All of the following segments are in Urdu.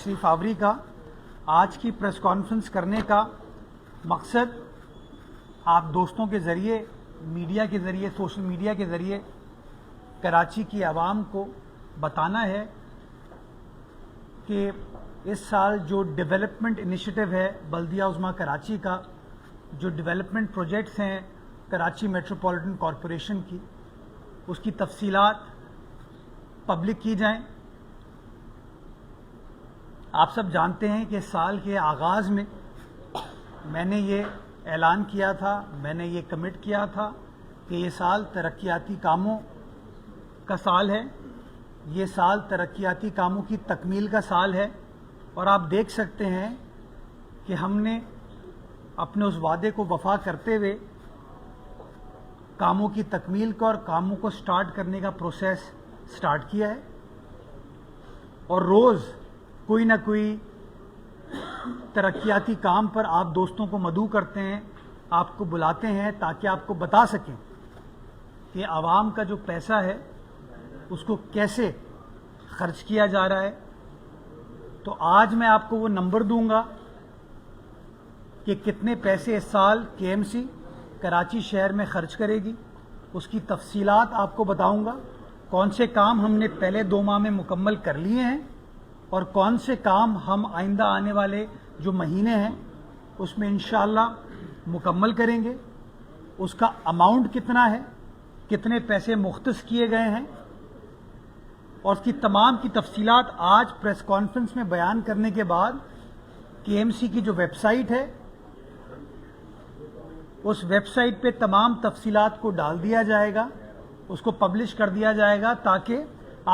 تشریف آوری کا آج کی پریس کانفرنس کرنے کا مقصد آپ دوستوں کے ذریعے، میڈیا کے ذریعے، سوشل میڈیا کے ذریعے کراچی کی عوام کو بتانا ہے کہ اس سال جو ڈیولپمنٹ انیشیٹو ہے بلدیہ عظمیٰ کراچی کا، جو ڈیولپمنٹ پروجیکٹس ہیں کراچی میٹروپولیٹن کارپوریشن کی، اس کی تفصیلات پبلک کی جائیں۔ آپ سب جانتے ہیں کہ سال کے آغاز میں نے یہ اعلان کیا تھا، میں نے یہ کمٹ کیا تھا کہ یہ سال ترقیاتی کاموں کا سال ہے، یہ سال ترقیاتی کاموں کی تکمیل کا سال ہے، اور آپ دیکھ سکتے ہیں کہ ہم نے اپنے اس وعدے کو وفا کرتے ہوئے کاموں کی تکمیل کا اور کاموں کو سٹارٹ کرنے کا پروسیس سٹارٹ کیا ہے، اور روز کوئی نہ کوئی ترقیاتی کام پر آپ دوستوں کو مدعو کرتے ہیں، آپ کو بلاتے ہیں تاکہ آپ کو بتا سکیں کہ عوام کا جو پیسہ ہے اس کو کیسے خرچ کیا جا رہا ہے۔ تو آج میں آپ کو وہ نمبر دوں گا کہ کتنے پیسے اس سال کے ایم سی کراچی شہر میں خرچ کرے گی، اس کی تفصیلات آپ کو بتاؤں گا، کون سے کام ہم نے پہلے 2 ماہ میں مکمل کر لیے ہیں اور کون سے کام ہم آئندہ آنے والے جو مہینے ہیں اس میں انشاءاللہ مکمل کریں گے، اس کا اماؤنٹ کتنا ہے، کتنے پیسے مختص کیے گئے ہیں، اور اس کی تمام کی تفصیلات آج پریس کانفرنس میں بیان کرنے کے بعد کے ایم سی کی جو ویب سائٹ ہے اس ویب سائٹ پہ تمام تفصیلات کو ڈال دیا جائے گا، اس کو پبلش کر دیا جائے گا تاکہ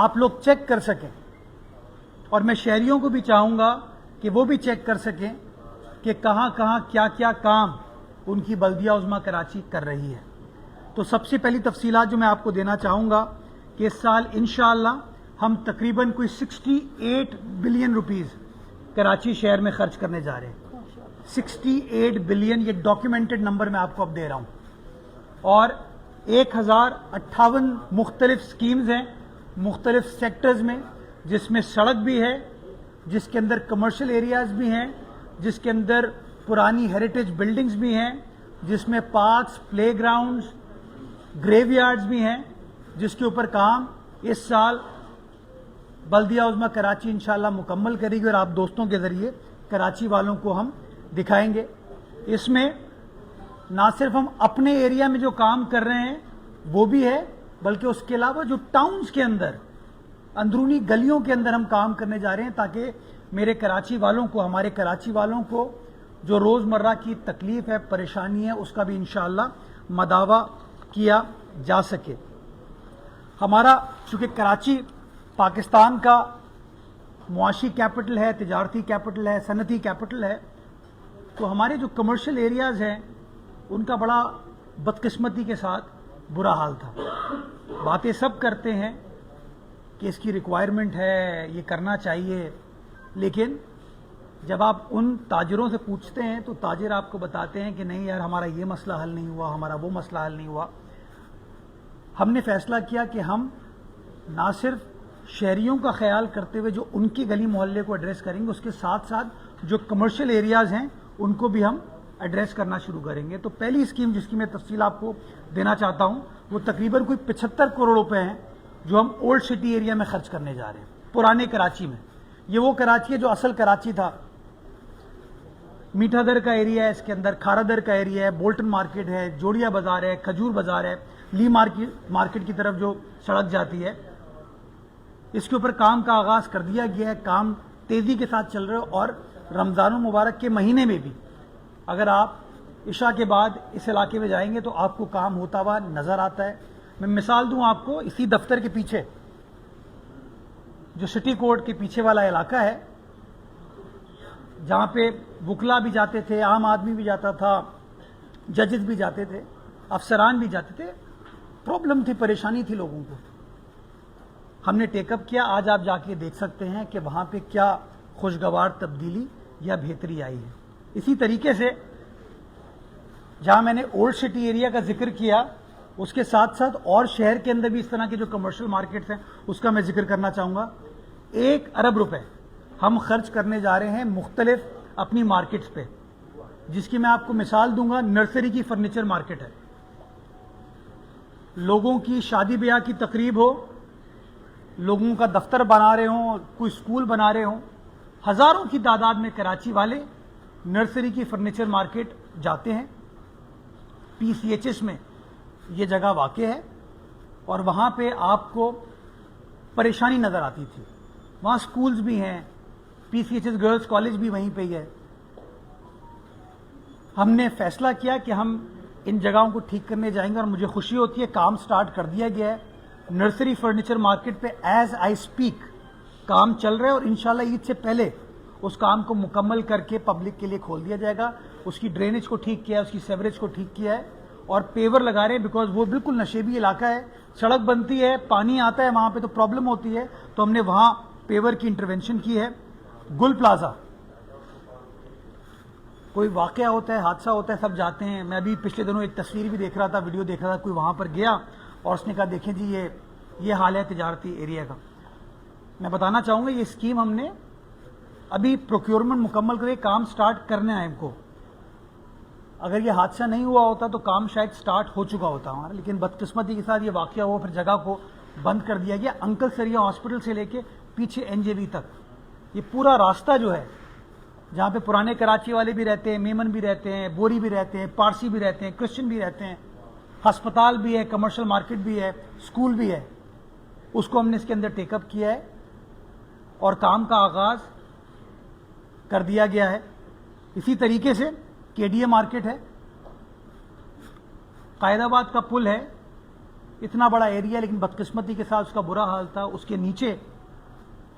آپ لوگ چیک کر سکیں، اور میں شہریوں کو بھی چاہوں گا کہ وہ بھی چیک کر سکیں کہ کہاں کہاں کیا کیا کام ان کی بلدیہ عظمیٰ کراچی کر رہی ہے۔ تو سب سے پہلی تفصیلات جو میں آپ کو دینا چاہوں گا کہ اس سال انشاءاللہ ہم تقریباً کوئی 68 بلین روپیز کراچی شہر میں خرچ کرنے جا رہے ہیں۔ 68 بلین، یہ ڈاکیومنٹڈ نمبر میں آپ کو اب دے رہا ہوں، اور 1058 مختلف سکیمز ہیں مختلف سیکٹرز میں، جس میں سڑک بھی ہے، جس کے اندر کمرشل ایریاز بھی ہیں، جس کے اندر پرانی ہیریٹیج بلڈنگز بھی ہیں، جس میں پارکس، پلے گراؤنڈز، گریو یارڈز بھی ہیں، جس کے اوپر کام اس سال بلدیہ عظمیٰ کراچی انشاءاللہ مکمل کرے گی، اور آپ دوستوں کے ذریعے کراچی والوں کو ہم دکھائیں گے۔ اس میں نہ صرف ہم اپنے ایریا میں جو کام کر رہے ہیں وہ بھی ہے، بلکہ اس کے علاوہ جو ٹاؤنز کے اندر، اندرونی گلیوں کے اندر ہم کام کرنے جا رہے ہیں تاکہ میرے کراچی والوں کو، ہمارے کراچی والوں کو جو روزمرہ کی تکلیف ہے، پریشانی ہے، اس کا بھی انشاءاللہ مداوع کیا جا سکے۔ ہمارا چونکہ کراچی پاکستان کا معاشی کیپٹل ہے، تجارتی کیپٹل ہے، صنعتی کیپٹل ہے، تو ہمارے جو کمرشل ایریاز ہیں ان کا بڑا بدقسمتی کے ساتھ برا حال تھا۔ باتیں سب کرتے ہیں کہ اس کی ریکوائرمنٹ ہے، یہ کرنا چاہیے، لیکن جب آپ ان تاجروں سے پوچھتے ہیں تو تاجر آپ کو بتاتے ہیں کہ نہیں یار، ہمارا یہ مسئلہ حل نہیں ہوا، ہمارا وہ مسئلہ حل نہیں ہوا۔ ہم نے فیصلہ کیا کہ ہم نہ صرف شہریوں کا خیال کرتے ہوئے جو ان کی گلی محلے کو ایڈریس کریں گے، اس کے ساتھ ساتھ جو کمرشل ایریاز ہیں ان کو بھی ہم ایڈریس کرنا شروع کریں گے۔ تو پہلی اسکیم جس کی میں تفصیل آپ کو دینا چاہتا ہوں وہ تقریباً کوئی 75 کروڑ روپے ہیں جو ہم اولڈ سٹی ایریا میں خرچ کرنے جا رہے ہیں، پرانے کراچی میں۔ یہ وہ کراچی ہے جو اصل کراچی تھا، میٹھا در کا ایریا ہے، اس کے اندر کھارا در کا ایریا ہے، بولٹن مارکیٹ ہے، جوڑیا بازار ہے، کھجور بازار ہے، لی مارکیٹ کی طرف جو سڑک جاتی ہے، اس کے اوپر کام کا آغاز کر دیا گیا ہے، کام تیزی کے ساتھ چل رہے ہیں، اور رمضان المبارک کے مہینے میں بھی اگر آپ عشاء کے بعد اس علاقے میں جائیں گے تو آپ کو کام ہوتا ہوا نظر آتا ہے۔ میں مثال دوں آپ کو، اسی دفتر کے پیچھے جو سٹی کورٹ کے پیچھے والا علاقہ ہے، جہاں پہ وکلا بھی جاتے تھے، عام آدمی بھی جاتا تھا، ججز بھی جاتے تھے، افسران بھی جاتے تھے، پرابلم تھی، پریشانی تھی لوگوں کو، ہم نے ٹیک اپ کیا۔ آج آپ جا کے دیکھ سکتے ہیں کہ وہاں پہ کیا خوشگوار تبدیلی یا بہتری آئی ہے۔ اسی طریقے سے جہاں میں نے اولڈ سٹی ایریا کا ذکر کیا، اس کے ساتھ ساتھ اور شہر کے اندر بھی اس طرح کے جو کمرشل مارکیٹس ہیں اس کا میں ذکر کرنا چاہوں گا۔ 1 ارب روپے ہم خرچ کرنے جا رہے ہیں مختلف اپنی مارکیٹس پہ، جس کی میں آپ کو مثال دوں گا. نرسری کی فرنیچر مارکیٹ ہے، لوگوں کی شادی بیاہ کی تقریب ہو، لوگوں کا دفتر بنا رہے ہوں، کوئی اسکول بنا رہے ہوں، ہزاروں کی تعداد میں کراچی والے نرسری کی فرنیچر مارکیٹ جاتے ہیں. پی سی ایچ ایس میں یہ جگہ واقع ہے اور وہاں پہ آپ کو پریشانی نظر آتی تھی. وہاں اسکولز بھی ہیں، P C H S girls college بھی وہیں پہ ہی ہے. ہم نے فیصلہ کیا کہ ہم ان جگہوں کو ٹھیک کرنے جائیں گے اور مجھے خوشی ہوتی ہے کام سٹارٹ کر دیا گیا ہے. نرسری فرنیچر مارکیٹ پہ ایز آئی اسپیک کام چل رہا ہے اور انشاءاللہ عید سے پہلے اس کام کو مکمل کر کے پبلک کے لیے کھول دیا جائے گا. اس کی ڈرینیج کو ٹھیک کیا ہے، اس کی سیوریج کو ٹھیک کیا ہے اور پیور لگا رہے ہیں، بیکاز وہ بالکل نشیبی علاقہ ہے. سڑک بنتی ہے، پانی آتا ہے وہاں پہ تو پرابلم ہوتی ہے، تو ہم نے وہاں پیور کی انٹرونشن کی ہے. گل پلازا، کوئی واقعہ ہوتا ہے، حادثہ ہوتا ہے، سب جاتے ہیں. میں ابھی پچھلے دنوں ایک تصویر بھی دیکھ رہا تھا، ویڈیو دیکھ رہا تھا، کوئی وہاں پر گیا اور اس نے کہا دیکھیں جی یہ حال ہے تجارتی ایریا کا. میں بتانا چاہوں گا یہ اسکیم ہم نے ابھی پروکیورمنٹ مکمل کر کے کام سٹارٹ کرنا ہے ہم کو. اگر یہ حادثہ نہیں ہوا ہوتا تو کام شاید سٹارٹ ہو چکا ہوتا ہمارا، لیکن بدقسمتی کے ساتھ یہ واقعہ ہوا، پھر جگہ کو بند کر دیا گیا. انکل سریا ہاسپٹل سے لے کے پیچھے این جے وی تک یہ پورا راستہ جو ہے، جہاں پہ پرانے کراچی والے بھی رہتے ہیں، میمن بھی رہتے ہیں، بوری بھی رہتے ہیں، پارسی بھی رہتے ہیں، کرسچن بھی رہتے ہیں، ہسپتال بھی ہے، کمرشل مارکیٹ بھی ہے، اسکول بھی ہے، اس کو ہم نے اس کے اندر ٹیک اپ کیا ہے اور کام کا آغاز کر دیا گیا ہے. اسی طریقے سے کے ڈی اے مارکیٹ ہے، قائد آباد کا پل ہے، اتنا بڑا ایریا لیکن بدقسمتی کے ساتھ اس کا برا حال تھا. اس کے نیچے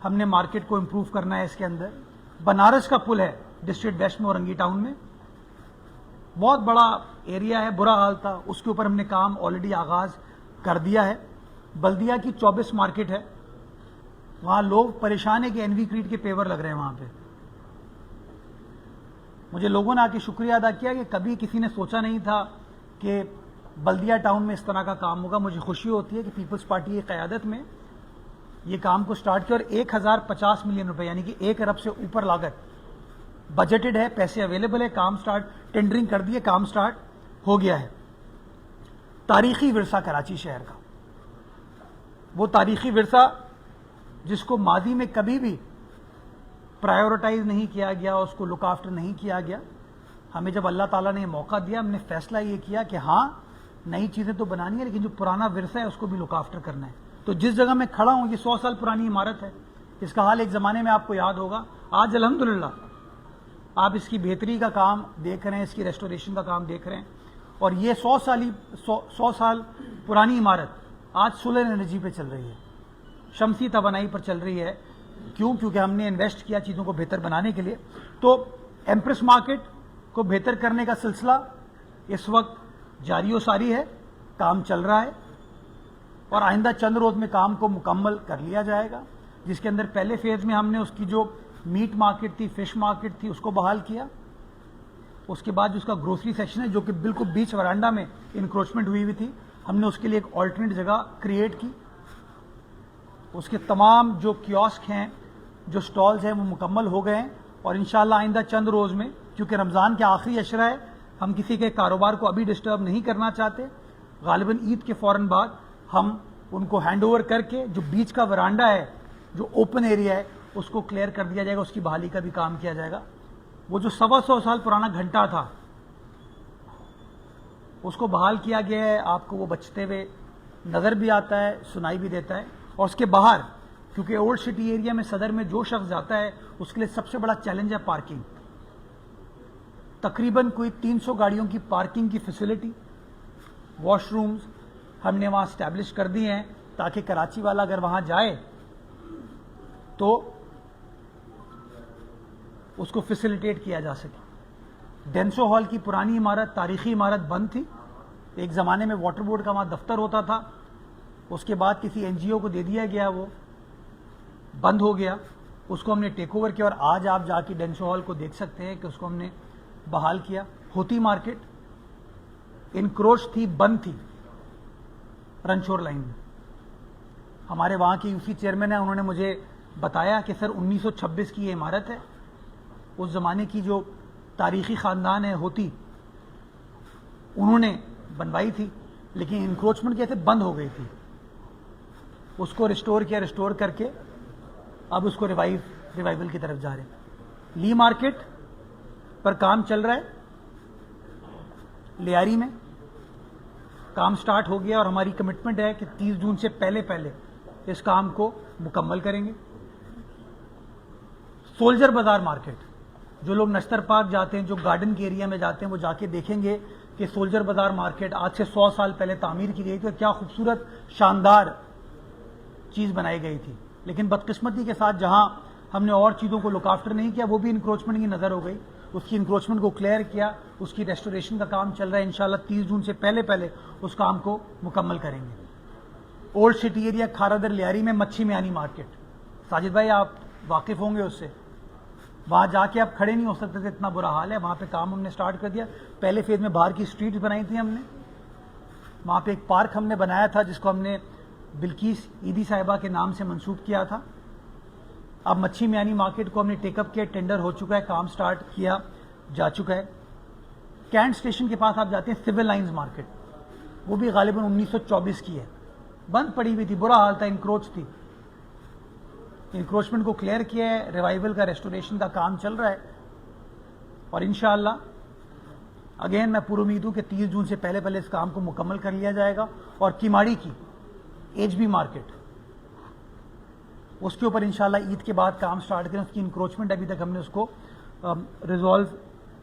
ہم نے مارکیٹ کو امپروو کرنا ہے. اس کے اندر بنارس کا پل ہے ڈسٹرکٹ ویسٹ میں اورنگی ٹاؤن میں، بہت بڑا ایریا ہے، برا حال تھا، اس کے اوپر ہم نے کام آلریڈی آغاز کر دیا ہے. بلدیہ کی 24 مارکیٹ ہے، وہاں لوگ پریشان ہیں کہ این وی کریٹ کے پیور لگ رہے ہیں وہاں پہ. مجھے لوگوں نے آ کے شکریہ ادا کیا کہ کبھی کسی نے سوچا نہیں تھا کہ بلدیہ ٹاؤن میں اس طرح کا کام ہوگا. مجھے خوشی ہوتی ہے کہ پیپلز پارٹی کی قیادت میں یہ کام کو سٹارٹ کیا اور 1050 ملین روپے یعنی کہ 1 ارب سے اوپر لاگت بجٹڈ ہے، پیسے اویلیبل ہے. کام سٹارٹ ٹینڈرنگ کر دی ہے، کام سٹارٹ ہو گیا ہے. تاریخی ورثہ کراچی شہر کا، وہ تاریخی ورثہ جس کو ماضی میں کبھی بھی پرائیورٹائز نہیں کیا گیا، اس کو لک آفٹر نہیں کیا گیا. ہمیں جب اللہ تعالیٰ نے یہ موقع دیا، ہم نے فیصلہ یہ کیا کہ ہاں نئی چیزیں تو بنانی ہے لیکن جو پرانا ورثہ ہے اس کو بھی لک آفٹر کرنا ہے. تو جس جگہ میں کھڑا ہوں یہ 100 سال پرانی عمارت ہے. اس کا حال ایک زمانے میں آپ کو یاد ہوگا. آج الحمدللہ آپ اس کی بہتری کا کام دیکھ رہے ہیں، اس کی ریسٹوریشن کا کام دیکھ رہے ہیں. اور یہ 100 سال پرانی عمارت آج سولر انرجی پہ چل رہی ہے، شمسی توانائی پر چل رہی ہے. کیوں؟ کیونکہ ہم نے انویسٹ کیا چیزوں کو بہتر بنانے کے لیے. تو ایمپریس مارکیٹ کو بہتر کرنے کا سلسلہ اس وقت جاری و ساری ہے، کام چل رہا ہے اور آئندہ چند روز میں کام کو مکمل کر لیا جائے گا. جس کے اندر پہلے فیز میں ہم نے اس کی جو میٹ مارکیٹ تھی، فش مارکیٹ تھی، اس کو بحال کیا. اس کے بعد جو اس کا گروسری سیکشن ہے جو کہ بالکل بیچ ورانڈا میں انکروچمنٹ ہوئی ہوئی تھی، ہم نے اس کے لیے ایک آلٹرنیٹ جگہ کریٹ کی. اس کے تمام جو کیوسک ہیں، جو سٹالز ہیں وہ مکمل ہو گئے ہیں اور انشاءاللہ آئندہ چند روز میں، کیونکہ رمضان کے آخری عشرہ ہے، ہم کسی کے کاروبار کو ابھی ڈسٹرب نہیں کرنا چاہتے. غالباً عید کے فوراً بعد ہم ان کو ہینڈ اوور کر کے جو بیچ کا ورانڈا ہے، جو اوپن ایریا ہے، اس کو کلیئر کر دیا جائے گا. اس کی بحالی کا بھی کام کیا جائے گا. وہ جو 125 سال پرانا گھنٹہ تھا اس کو بحال کیا گیا ہے. آپ کو وہ بچتے ہوئے نظر بھی آتا ہے، سنائی بھی دیتا ہے. اور اس کے باہر، کیونکہ اولڈ سٹی ایریا میں صدر میں جو شخص جاتا ہے اس کے لیے سب سے بڑا چیلنج ہے پارکنگ. تقریباً کوئی 300 گاڑیوں کی پارکنگ کی فیسلٹی، واش رومز ہم نے وہاں اسٹیبلش کر دی ہیں تاکہ کراچی والا اگر وہاں جائے تو اس کو فیسیلیٹیٹ کیا جا سکے. ڈینسو ہال کی پرانی عمارت، تاریخی عمارت بند تھی. ایک زمانے میں واٹر بورڈ کا وہاں دفتر ہوتا تھا، اس کے بعد کسی این جی او کو دے دیا گیا، وہ بند ہو گیا. اس کو ہم نے ٹیک اوور کیا اور آج آپ جا کے ڈینسو ہال کو دیکھ سکتے ہیں کہ اس کو ہم نے بحال کیا. ہوتی مارکیٹ انکروچ تھی، بند تھی رنچور لائن میں. ہمارے وہاں کے یو سی چیئرمین ہیں، انہوں نے مجھے بتایا کہ سر 1926 کی یہ عمارت ہے, اس زمانے کی جو تاریخی خاندان ہے ہوتی, انہوں نے بنوائی تھی, لیکن انکروچمنٹ کیا تھے, بند ہو گئی تھی. اس کو ریسٹور کیا, ریسٹور کر کے اب اس کو ریوائول کی طرف جا رہے ہیں. لی مارکیٹ پر کام چل رہا ہے, لیاری میں کام سٹارٹ ہو گیا, اور ہماری کمٹمنٹ ہے کہ 30 جون سے پہلے اس کام کو مکمل کریں گے. سولجر بازار مارکیٹ, جو لوگ نشتر پارک جاتے ہیں, جو گارڈن کے ایریا میں جاتے ہیں, وہ جا کے دیکھیں گے کہ سولجر بازار مارکیٹ آج سے 100 سال پہلے تعمیر کی گئی تھی, اور کیا خوبصورت شاندار چیز بنائی گئی تھی. لیکن بدقسمتی کے ساتھ جہاں ہم نے اور چیزوں کو لک آفٹر نہیں کیا, وہ بھی انکروچمنٹ کی نظر ہو گئی. اس کی انکروچمنٹ کو کلیئر کیا, اس کی ریسٹوریشن کا کام چل رہا ہے. انشاءاللہ 30 جون سے پہلے اس کام کو مکمل کریں گے. Old city area Kharadar Lyari میں مچھی میانی مارکیٹ, ساجد بھائی آپ واقف ہوں گے اس سے, وہاں جا کے آپ کھڑے نہیں ہو سکتے تھے, اتنا برا حال ہے. وہاں پہ کام ہم نے سٹارٹ کر دیا. پہلے فیز میں باہر کی سٹریٹس بنائی تھی ہم نے, وہاں پہ ایک پارک ہم نے بنایا تھا جس کو ہم نے بلکیس عیدی صاحبہ کے نام سے منسوب کیا تھا. اب مچھی میانی مارکیٹ کو ہم نے ٹیک اپ کیا, ٹینڈر ہو چکا ہے, کام سٹارٹ کیا جا چکا ہے. کینٹ اسٹیشن کے پاس آپ جاتے ہیں سول لائنز مارکیٹ, وہ بھی غالباً 1924 کی ہے, بند پڑی ہوئی تھی, برا حال تھا, انکروچ تھی. انکروچمنٹ کو کلیئر کیا ہے, ریوائول کا ریسٹوریشن کا کام چل رہا ہے, اور انشاءاللہ اگین میں پورا امید ہوں کہ 30 جون سے پہلے اس کام کو مکمل کر لیا جائے گا. اور کیماڑی کی ایچ بی مارکیٹ, اس کے اوپر انشاءاللہ عید کے بعد کام سٹارٹ کریں. اس کی انکروچمنٹ ابھی تک ہم نے اس کو ریزالو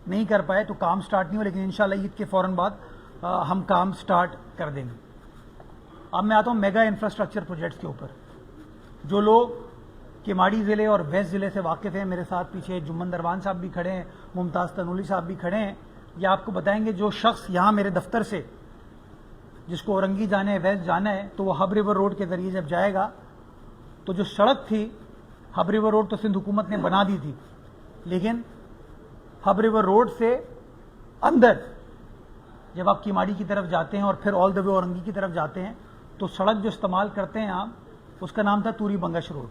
نہیں کر پائے, تو کام سٹارٹ نہیں ہو, لیکن انشاءاللہ عید کے فوراً بعد ہم کام سٹارٹ کر دیں گے. اب میں آتا ہوں میگا انفراسٹرکچر پروجیکٹس کے اوپر. جو لوگ کیماڑی ضلع اور ویسٹ ضلع سے واقف ہیں, میرے ساتھ پیچھے جمن دروان صاحب بھی کھڑے ہیں, ممتاز تنولی صاحب بھی کھڑے ہیں, یہ آپ کو بتائیں گے. جو شخص یہاں میرے دفتر سے جس کو اورنگی جانا ہے, ویسٹ جانا ہے, تو وہ ہب ریور روڈ کے ذریعے جب جائے گا, تو جو سڑک تھی ہب ریور روڈ تو سندھ حکومت نے بنا دی تھی, لیکن ہب ریور روڈ سے اندر جب آپ کیماڑی کی طرف جاتے ہیں اور پھر آل دا وے اورنگی کی طرف جاتے ہیں, تو سڑک جو استعمال کرتے ہیں آپ, اس کا نام تھا توری بنگش روڈ.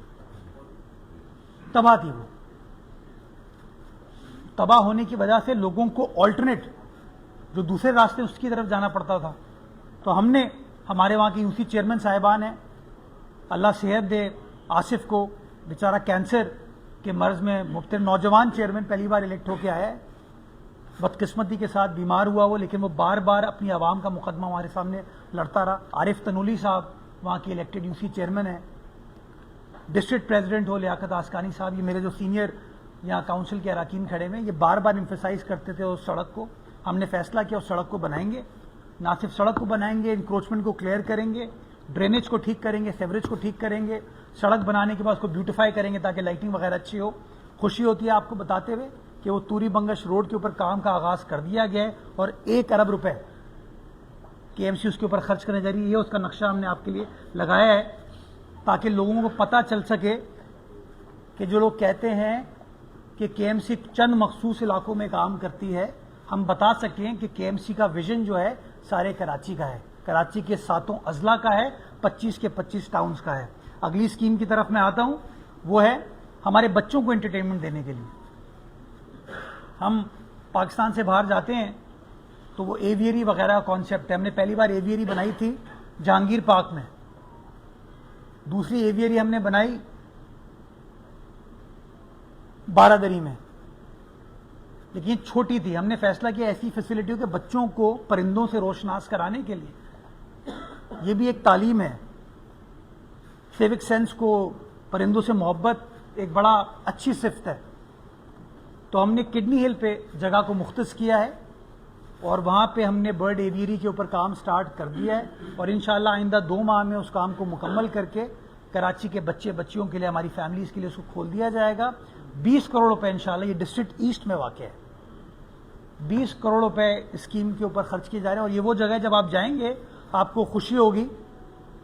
تباہ تھی وہ. تباہ ہونے کی وجہ سے لوگوں کو آلٹرنیٹ جو دوسرے راستے اس کی طرف جانا پڑتا تھا. تو ہم نے, ہمارے وہاں کی یوسی چیئرمین صاحبان ہیں, اللہ صحت دے, آصف کو بیچارہ کینسر کے مرض میں مبتلا, نوجوان چیئرمین پہلی بار الیکٹ ہو کے آیا ہے, بدقسمتی کے ساتھ بیمار ہوا وہ, لیکن وہ بار بار اپنی عوام کا مقدمہ ہمارے سامنے لڑتا رہا. عارف تنولی صاحب وہاں کے الیکٹڈ یوسی چیئرمین ہیں. ڈسٹرکٹ پریزیڈنٹ ہو لیاقت آسکانی صاحب, یہ میرے جو سینئر یہاں کاؤنسل کے اراکین کھڑے ہوئے ہیں, یہ بار بار ایمفیسائز کرتے تھے اس سڑک کو. ہم نے فیصلہ کیا اس سڑک کو بنائیں گے. نہ صرف سڑک کو بنائیں گے, انکروچمنٹ کو کلیئر کریں گے, ڈرینیج کو ٹھیک کریں گے, سیوریج کو ٹھیک کریں گے. سڑک بنانے کے بعد اس کو بیوٹیفائی کریں گے تاکہ لائٹنگ وغیرہ اچھی ہو. خوشی ہوتی ہے آپ کو بتاتے ہوئے کہ وہ توری بنگش روڈ کے اوپر کام کا آغاز کر دیا گیا ہے, اور 1 ارب روپے کے ایم سی اس کے اوپر خرچ کرنے جا رہی ہے. یہ اس کا نقشہ ہم نے آپ کے لیے لگایا ہے تاکہ لوگوں کو پتہ چل سکے کہ جو لوگ کہتے ہیں کہ کے ایم سی چند مخصوص علاقوں میں کام کرتی ہے, ہم بتا سکیں کہ کے ایم سی کا ویژن جو ہے سارے کراچی کا ہے, کراچی کے 7 اضلاع کا ہے, 25 کے 25 ٹاؤنز کا ہے. اگلی اسکیم کی طرف میں آتا ہوں, وہ ہے ہمارے بچوں کو انٹرٹینمنٹ دینے کے لیے. ہم پاکستان سے باہر جاتے ہیں تو وہ ایویری وغیرہ کانسیپٹ ہے. ہم نے پہلی بار ایویری بنائی تھی جہانگیر پارک میں, دوسری ایویری ہم نے بنائی بارادری میں, لیکن یہ چھوٹی تھی. ہم نے فیصلہ کیا ایسی فیسلٹی ہو کہ بچوں کو پرندوں سے روشناس کرانے کے لیے, یہ بھی ایک تعلیم ہے. سیوک سینس کو, پرندوں سے محبت ایک بڑا اچھی صفت ہے. تو ہم نے کڈنی ہل پہ جگہ کو مختص کیا ہے, اور وہاں پہ ہم نے برڈ ایویری کے اوپر کام سٹارٹ کر دیا ہے, اور انشاءاللہ آئندہ 2 ماہ میں اس کام کو مکمل کر کے کراچی کے بچیوں کے لیے, ہماری فیملیز کے لیے اس کو کھول دیا جائے گا. 20 کروڑ روپے انشاءاللہ, یہ ڈسٹرکٹ ایسٹ میں واقع ہے, 20 کروڑ روپے اسکیم کے اوپر خرچ کیے جا رہے ہیں. اور یہ وہ جگہ ہے جب آپ جائیں گے آپ کو خوشی ہوگی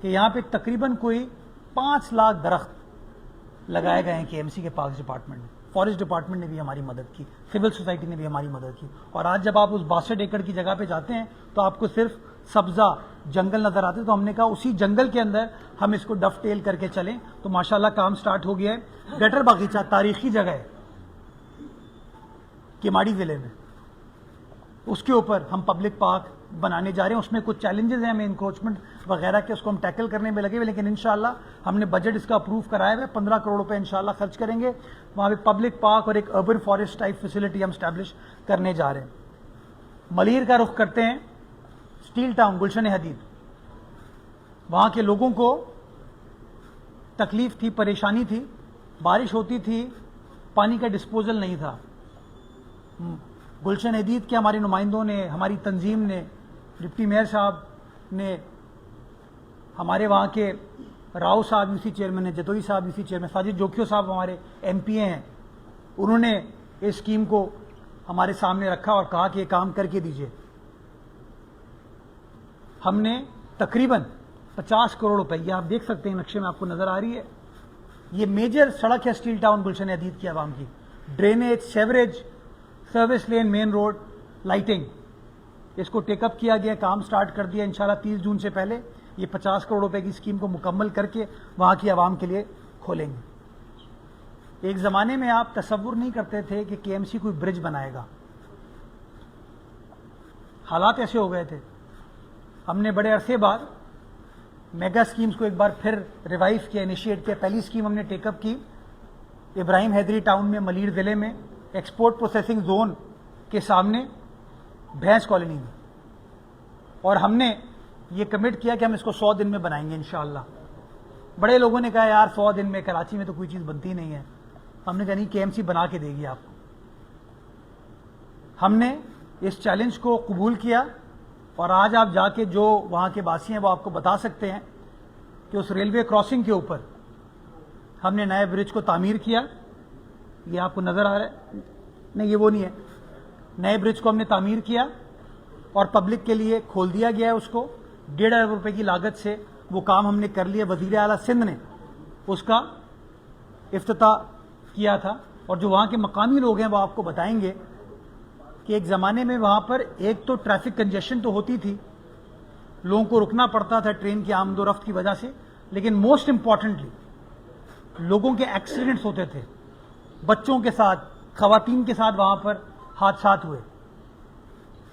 کہ یہاں پہ تقریباً کوئی 5 لاکھ درخت لگائے گئے ہیں کے ایم سی کے پارکس ڈپارٹمنٹ میں. فارسٹ ڈپارٹمنٹ نے بھی ہماری مدد کی, سول سوسائٹی نے بھی ہماری مدد کی. اور آج جب آپ اس 62 ایکڑ کی جگہ پہ جاتے ہیں تو آپ کو صرف سبزہ جنگل نظر آتے، تو ہم نے کہا اسی جنگل کے اندر ہم اس کو ڈف ٹیل کر کے چلیں، تو ماشاءاللہ کام سٹارٹ ہو گیا ہے۔ گٹر باغیچہ تاریخی جگہ ہے کیماڑی ضلع میں، اس کے اوپر ہم پبلک پارک بنانے جا رہے ہیں۔ اس میں کچھ چیلنجز ہیں ہمیں انکروچمنٹ وغیرہ کے، اس کو ہم ٹیکل کرنے میں لگے ہوئے، لیکن انشاءاللہ ہم نے بجٹ اس کا اپروو کرایا ہے، 15 کروڑ روپے انشاءاللہ خرچ کریں گے وہاں پہ پبلک پارک اور ایک اربن فارسٹ ٹائپ فیسلٹی ہم اسٹیبلش کرنے جا رہے ہیں۔ ملیر کا رخ کرتے ہیں، اسٹیل ٹاؤن گلشن حدید، وہاں کے لوگوں کو تکلیف تھی، پریشانی تھی، بارش ہوتی تھی، پانی کا ڈسپوزل نہیں تھا۔ گلشن حدید کے ہمارے نمائندوں نے، ہماری تنظیم نے، ڈپٹی میئر صاحب نے، ہمارے وہاں کے راؤ صاحب یو سی چیئرمین ہیں، جتوئی صاحب یو سی چیئرمین، ساجد جوکیو صاحب ہمارے ایم پی ہیں، انہوں نے اس اسکیم کو ہمارے سامنے رکھا اور کہا کہ یہ کام کر کے دیجیے۔ ہم نے تقریباً 50 کروڑ روپے، یہ آپ دیکھ سکتے ہیں نقشے میں آپ کو نظر آ رہی ہے، یہ میجر سڑک ہے اسٹیل ٹاؤن گلشن حدید کی عوام کی، ڈرینیج، سیوریج، سروس لین، مین روڈ، لائٹنگ، اس کو ٹیک اپ کیا گیا، کام سٹارٹ کر دیا انشاءاللہ 30 جون سے پہلے یہ 50 کروڑ روپے کی اسکیم کو مکمل کر کے وہاں کی عوام کے لیے کھولیں گے۔ ایک زمانے میں آپ تصور نہیں کرتے تھے کہ کے ایم سی کوئی برج بنائے گا، حالات ایسے ہو گئے تھے۔ ہم نے بڑے عرصے بعد میگا اسکیمز کو ایک بار پھر ریوائیو کیا، انیشیٹ کیا۔ پہلی اسکیم ہم نے ٹیک اپ کی ابراہیم حیدری ٹاؤن میں، ملیر ضلع میں، ایکسپورٹ پروسیسنگ زون کے سامنے بھینس کالونی میں، اور ہم نے یہ کمٹ کیا کہ ہم اس کو 100 دن میں بنائیں گے انشاءاللہ۔ بڑے لوگوں نے کہا یار 100 دن میں کراچی میں تو کوئی چیز بنتی نہیں ہے، ہم نے کہا نہیں، کے ایم سی بنا کے دے گی آپ کو۔ ہم نے اس چیلنج کو قبول کیا، اور آج آپ جا کے جو وہاں کے باسی ہیں وہ آپ کو بتا سکتے ہیں کہ اس ریلوے کراسنگ کے اوپر ہم نے نئے برج کو تعمیر کیا، یہ آپ کو نظر آ رہا ہے، نہیں یہ وہ نہیں ہے، نئے برج کو ہم نے تعمیر کیا اور پبلک کے لیے کھول دیا گیا ہے اس کو۔ 1.5 ارب روپے کی لاگت سے وہ کام ہم نے کر لیا، وزیر اعلیٰ سندھ نے اس کا افتتاح کیا تھا، اور جو وہاں کے مقامی لوگ ہیں وہ آپ کو بتائیں گے کہ ایک زمانے میں وہاں پر ایک تو ٹریفک کنجیشن تو ہوتی تھی، لوگوں کو رکنا پڑتا تھا ٹرین کی آمد و رفت کی وجہ سے، لیکن موسٹ امپورٹنٹلی لوگوں کے ایکسیڈنٹس ہوتے تھے، بچوں کے ساتھ، خواتین کے ساتھ وہاں پر حادثات ہوئے۔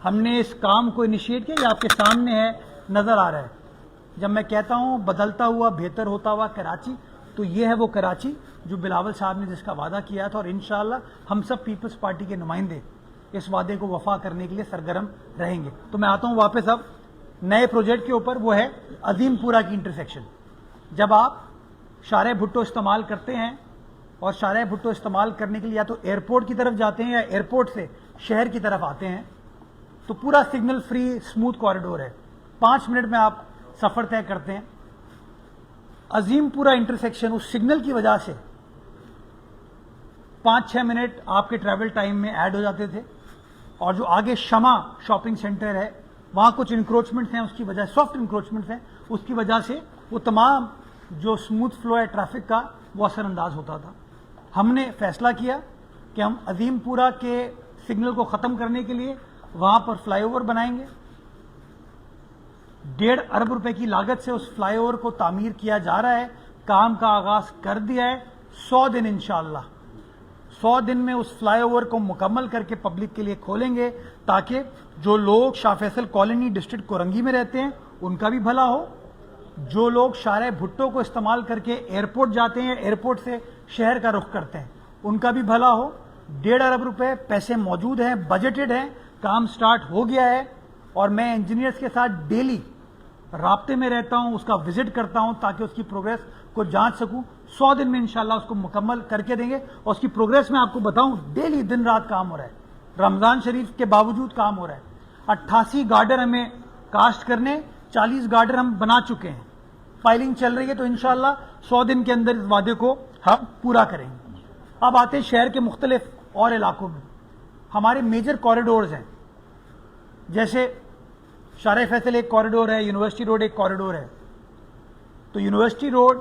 ہم نے اس کام کو انیشیٹ کیا، یہ آپ کے سامنے ہے، نظر آ رہا ہے۔ جب میں کہتا ہوں بدلتا ہوا، بہتر ہوتا ہوا کراچی، تو یہ ہے وہ کراچی جو بلاول صاحب نے جس کا وعدہ کیا تھا، اور انشاءاللہ ہم سب پیپلز پارٹی کے نمائندے اس وعدے کو وفا کرنے کے لیے سرگرم رہیں گے۔ تو میں آتا ہوں واپس اب نئے پروجیکٹ کے اوپر، وہ ہے عظیم پورہ کی انٹرسیکشن۔ جب آپ شارع بھٹو استعمال کرتے ہیں، اور شارع بھٹو استعمال کرنے کے لیے یا تو ایئرپورٹ کی طرف جاتے ہیں یا ایئرپورٹ سے شہر کی طرف آتے ہیں، تو پورا سگنل فری اسموتھ کوریڈور ہے، 5 منٹ میں آپ سفر طے کرتے ہیں۔ عظیم پورا انٹرسیکشن اس سگنل کی وجہ سے 5-6 منٹ آپ کے ٹریول ٹائم میں ایڈ ہو جاتے تھے، اور جو آگے شمع شاپنگ سینٹر ہے وہاں کچھ انکروچمنٹس ہیں، اس کی وجہ سافٹ انکروچمنٹس ہیں، اس کی وجہ سے وہ تمام جو اسموتھ فلو ہے ٹریفک کا وہ اثر انداز ہوتا تھا۔ ہم نے فیصلہ کیا کہ ہم عظیم پورہ کے سگنل کو ختم کرنے کے لیے وہاں پر فلائی اوور بنائیں گے۔ 1.5 ارب روپے کی لاگت سے اس فلائی اوور کو تعمیر کیا جا رہا ہے، کام کا آغاز کر دیا ہے۔ 100 دن انشاءاللہ 100 دن میں اس فلائی اوور کو مکمل کر کے پبلک کے لیے کھولیں گے، تاکہ جو لوگ شاہ فیصل کالونی ڈسٹرکٹ کورنگی میں رہتے ہیں ان کا بھی بھلا ہو، جو لوگ شارع بھٹو کو استعمال کر کے ایئرپورٹ جاتے ہیں، ایئرپورٹ سے شہر کا رخ کرتے ہیں، ان کا بھی بھلا ہو۔ 1.5 ارب روپے پیسے موجود ہیں، بجٹڈ ہیں، کام سٹارٹ ہو گیا ہے، اور میں انجینئرز کے ساتھ ڈیلی رابطے میں رہتا ہوں، اس کا وزٹ کرتا ہوں تاکہ اس کی پروگریس کو جانچ سکوں۔ 100 دن میں انشاءاللہ اس کو مکمل کر کے دیں گے، اور اس کی پروگریس میں آپ کو بتاؤں، ڈیلی دن رات کام ہو رہا ہے، رمضان شریف کے باوجود کام ہو رہا ہے۔ 88 گارڈر ہمیں کاسٹ کرنے، 40 گارڈر ہم بنا چکے ہیں، فائلنگ چل رہی ہے، تو انشاءاللہ 100 دن کے اندر اس وعدے کو ہم پورا کریں گے۔ اب آتے ہیں شہر کے مختلف اور علاقوں میں، ہمارے میجر کوریڈورز ہیں، جیسے شارع فیصل ایک کوریڈور ہے، یونیورسٹی روڈ ایک کوریڈور ہے۔ تو یونیورسٹی روڈ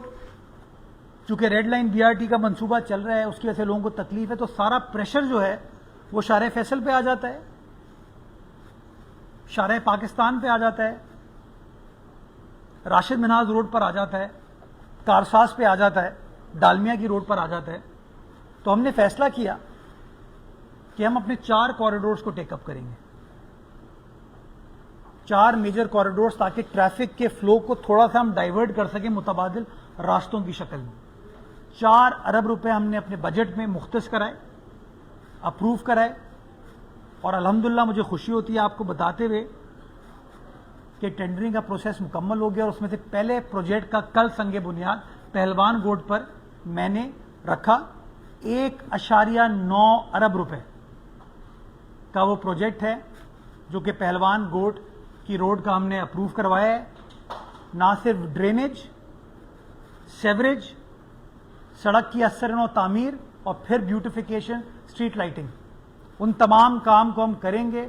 چونکہ red line B R T کا منصوبہ چل رہا ہے، اس کی وجہ سے لوگوں کو تکلیف ہے، تو سارا پریشر جو ہے وہ شارع فیصل پہ آ جاتا ہے، شارع پاکستان پہ آ جاتا ہے، راشد منہاز روڈ پر آ جاتا ہے، کارساز پہ آ جاتا ہے، ڈالمیا کی روڈ پر آ جاتا ہے. تو ہم نے فیصلہ کیا کہ ہم اپنے 4 کوریڈورز کو ٹیک اپ کریں گے، 4 میجر کوریڈورز، تاکہ ٹریفک کے فلو کو تھوڑا سا ہم ڈائیورٹ کر سکیں متبادل راستوں کی شکل میں. 4 ارب روپے ہم نے اپنے بجٹ میں مختص کرائے، اپروو کرائے، اور الحمدللہ مجھے خوشی ہوتی ہے آپ کو بتاتے ہوئے کہ ٹینڈرنگ کا پروسیس مکمل ہو گیا، اور اس میں سے پہلے پروجیکٹ کا کل سنگ بنیاد پہلوان گوٹ پر میں نے رکھا. 1.9 ارب روپے کا وہ پروجیکٹ ہے جو کہ پہلوان گوٹ کی روڈ کا ہم نے اپروو کروایا ہے. نہ صرف ڈرینیج، سیوریج، سڑک کی اثر و تعمیر، اور پھر بیوٹیفیکیشن، اسٹریٹ لائٹنگ، ان تمام کام کو ہم کریں گے.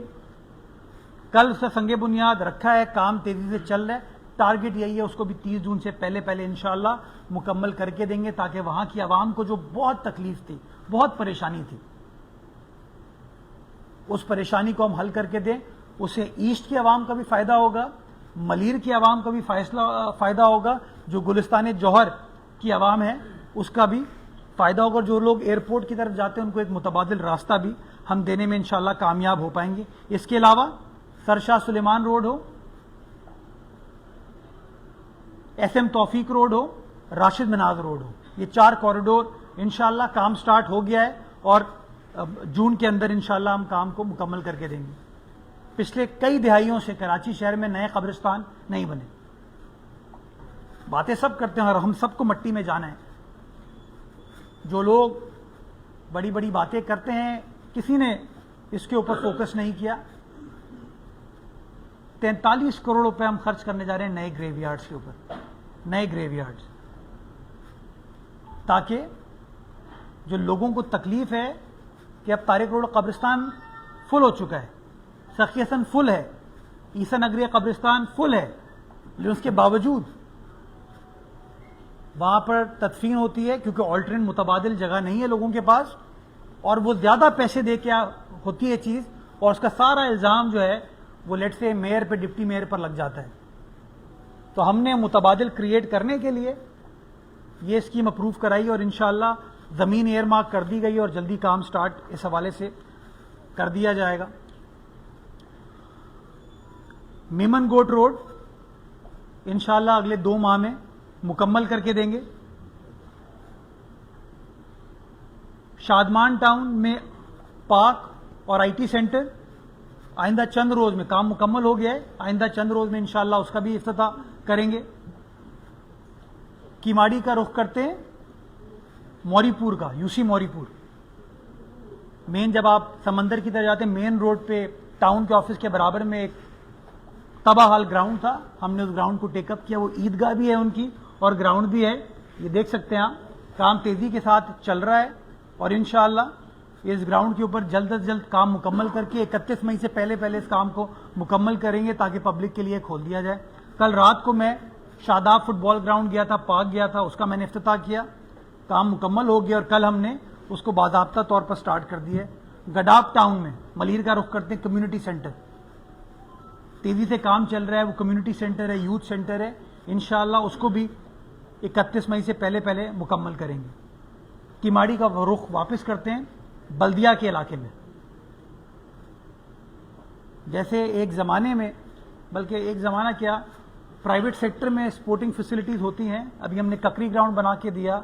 کل سے سنگ بنیاد رکھا ہے، کام تیزی سے چل رہا ہے. ٹارگٹ یہی ہے اس کو بھی 30 جون سے پہلے انشاءاللہ مکمل کر کے دیں گے، تاکہ وہاں کی عوام کو جو بہت تکلیف تھی، بہت پریشانی تھی، اس پریشانی کو ہم حل کر کے دیں. اسے ایسٹ کی عوام کا بھی فائدہ ہوگا، ملیر کی عوام کا بھی فائدہ ہوگا، جو گلستان جوہر کی عوام ہے اس کا بھی فائدہ ہوگا. جو لوگ ایئرپورٹ کی طرف جاتے ہیں ان کو ایک متبادل راستہ بھی ہم دینے میں انشاءاللہ کامیاب ہو پائیں گے. اس کے علاوہ سر شاہ سلیمان روڈ ہو، ایس ایم توفیق روڈ ہو، راشد مناز روڈ ہو، یہ 4 کوریڈور انشاءاللہ کام سٹارٹ ہو گیا ہے، اور جون کے اندر انشاءاللہ ہم کام کو مکمل کر کے دیں گے. پچھلے کئی دہائیوں سے کراچی شہر میں نئے قبرستان نہیں بنے. باتیں سب کرتے ہیں اور ہم سب کو مٹی میں جانا ہے. جو لوگ بڑی بڑی باتیں کرتے ہیں، کسی نے اس کے اوپر فوکس نہیں کیا. 43 کروڑ روپے ہم خرچ کرنے جا رہے ہیں نئے گریو یارڈز کے اوپر، نئے گریو یارڈز، تاکہ جو لوگوں کو تکلیف ہے کہ اب طارق روڈ قبرستان فل ہو چکا ہے، سخی حسن فل ہے، عیسیٰ نگری قبرستان فل ہے، لیکن اس کے باوجود وہاں پر تدفین ہوتی ہے کیونکہ آلٹرنیٹ متبادل جگہ نہیں ہے لوگوں کے پاس، اور وہ زیادہ پیسے دے کے ہوتی ہے چیز، اور اس کا سارا الزام جو ہے وہ لیٹ سے میئر پہ، ڈپٹی میئر پر لگ جاتا ہے. تو ہم نے متبادل کریٹ کرنے کے لیے یہ اسکیم اپروو کرائی، اور انشاءاللہ زمین ایئر مارک کر دی گئی، اور جلدی کام سٹارٹ اس حوالے سے کر دیا جائے گا. میمن گوٹ روڈ انشاءاللہ اگلے 2 ماہ میں مکمل کر کے دیں گے. شادمان ٹاؤن میں پارک اور آئی ٹی سینٹر آئندہ چند روز میں کام مکمل ہو گیا ہے، آئندہ چند روز میں انشاءاللہ اس کا بھی افتتاح کریں گے. کیماڑی کا رخ کرتے ہیں موری پور کا، یوسی موری پور مین. جب آپ سمندر کی طرف جاتے ہیں، مین روڈ پہ ٹاؤن کے آفس کے برابر میں ایک تباہ حال گراؤنڈ تھا، ہم نے اس گراؤنڈ کو ٹیک اپ کیا. وہ عیدگاہ بھی ہے ان کی اور گراؤنڈ بھی ہے، یہ دیکھ سکتے ہیں آپ، کام تیزی کے ساتھ چل رہا ہے، اور انشاءاللہ اس گراؤنڈ کے اوپر جلد از جلد کام مکمل کر کے 31 مئی سے پہلے اس کام کو مکمل کریں گے، تاکہ پبلک کے لیے کھول دیا جائے. کل رات کو میں شاداب فٹ بال گراؤنڈ گیا تھا، پارک گیا تھا، اس کا میں نے افتتاح کیا، کام مکمل ہو گیا، اور کل ہم نے اس کو باضابطہ طور پر سٹارٹ کر دیا ہے. گڈاپ ٹاؤن میں ملیر کا رخ کرتے ہیں، کمیونٹی سینٹر تیزی سے کام چل رہا ہے، وہ کمیونٹی سینٹر ہے، یوتھ سینٹر ہے، انشاءاللہ اس کو بھی 31 مئی سے پہلے مکمل کریں گے. کیماڑی کا رخ واپس کرتے ہیں بلدیہ کے علاقے میں. جیسے ایک زمانے میں، بلکہ ایک زمانہ کیا، پرائیویٹ سیکٹر میں سپورٹنگ فیسلٹیز ہوتی ہیں، ابھی ہم نے ککری گراؤنڈ بنا کے دیا،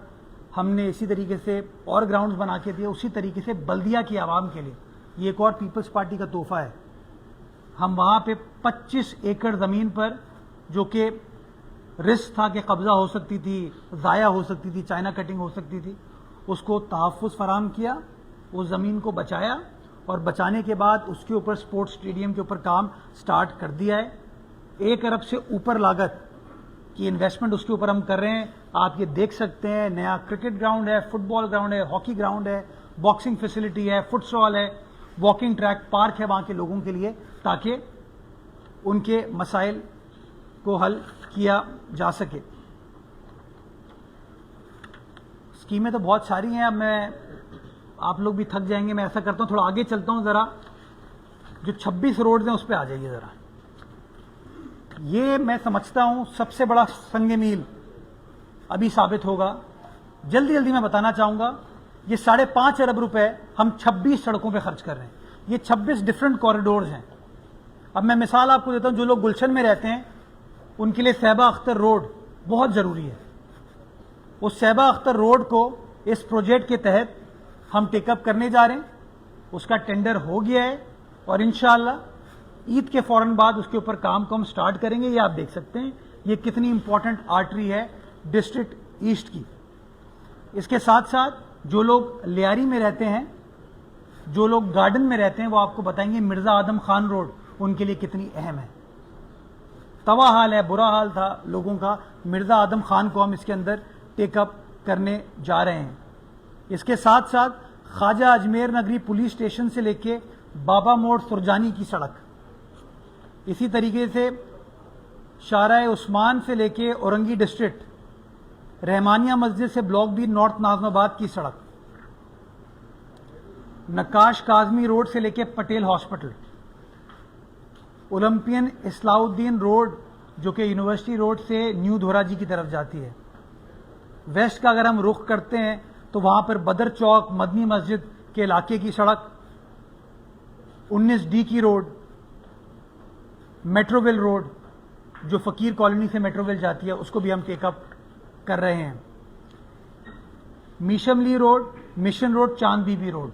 ہم نے اسی طریقے سے اور گراؤنڈز بنا کے دیا، اسی طریقے سے بلدیہ کی عوام کے لیے یہ ایک اور پیپلز پارٹی کا تحفہ ہے. ہم وہاں پہ 25 ایکڑ زمین پر، جو کہ رسک تھا کہ قبضہ ہو سکتی تھی، ضائع ہو سکتی تھی، چائنا کٹنگ ہو سکتی تھی، اس کو تحفظ فراہم کیا، اس زمین کو بچایا، اور بچانے کے بعد اس کے اوپر سپورٹس اسٹیڈیم کے اوپر کام سٹارٹ کر دیا ہے. 1 ارب سے اوپر لاگت کی انویسٹمنٹ اس کے اوپر ہم کر رہے ہیں. آپ یہ دیکھ سکتے ہیں، نیا کرکٹ گراؤنڈ ہے، فٹ بال گراؤنڈ ہے، ہاکی گراؤنڈ ہے، باکسنگ فیسلٹی ہے، فٹ سال ہے، واکنگ ٹریک، پارک ہے وہاں کے لوگوں کے لیے، تاکہ ان کے مسائل کو حل کیا جا سکے. اسکیمیں تو بہت ساری ہیں، اب میں آپ لوگ بھی تھک جائیں گے، میں ایسا کرتا ہوں تھوڑا آگے چلتا ہوں، ذرا جو 26 روڈز ہیں اس پہ آ جائیے ذرا. یہ میں سمجھتا ہوں سب سے بڑا سنگ میل ابھی ثابت ہوگا. جلدی جلدی میں بتانا چاہوں گا, یہ 5.5 ارب روپے ہم 26 سڑکوں پہ خرچ کر رہے ہیں. یہ 26 ڈفرنٹ کوریڈورز ہیں. اب میں مثال آپ کو دیتا ہوں, جو لوگ گلشن میں رہتے ہیں ان کے لیے صحبہ اختر روڈ بہت ضروری ہے. اس صحبہ اختر روڈ کو اس پروجیکٹ کے تحت ہم ٹیک اپ کرنے جا رہے ہیں. اس کا ٹینڈر ہو گیا ہے اور انشاءاللہ عید کے فوراً بعد اس کے اوپر کام کو ہم سٹارٹ کریں گے. یہ آپ دیکھ سکتے ہیں یہ کتنی امپورٹنٹ آرٹری ہے ڈسٹرکٹ ایسٹ کی. اس کے ساتھ ساتھ جو لوگ لیاری میں رہتے ہیں, جو لوگ گارڈن میں رہتے ہیں, وہ آپ کو بتائیں گے مرزا آدم خان روڈ ان کے لیے کتنی اہم ہے. توا حال ہے, برا حال تھا لوگوں کا. مرزا آدم خان کو ہم اس کے اندر ٹیک اپ کرنے جا رہے ہیں. اس کے ساتھ ساتھ خواجہ اجمیر نگری پولیس اسٹیشن سے لے کے بابا موڑ سرجانی کی سڑک, اسی طریقے سے شارع عثمان سے لے کے اورنگی ڈسٹرکٹ, رحمانیہ مسجد سے بلاک بی نارتھ ناظم آباد کی سڑک, نقاش کاظمی روڈ سے لے کے پٹیل ہاسپٹل, اولمپین اصلاح الدین روڈ جو کہ یونیورسٹی روڈ سے نیو دھورا جی کی طرف جاتی ہے. ویسٹ کا اگر ہم رخ کرتے ہیں تو وہاں پر بدر چوک مدنی مسجد کے علاقے کی سڑک, 19D کی روڈ, میٹروویل روڈ جو فقیر کالونی سے میٹروویل جاتی ہے اس کو بھی ہم ٹیک اپ کر رہے ہیں. میشملی روڈ, مشن روڈ, چاند بی بی روڈ,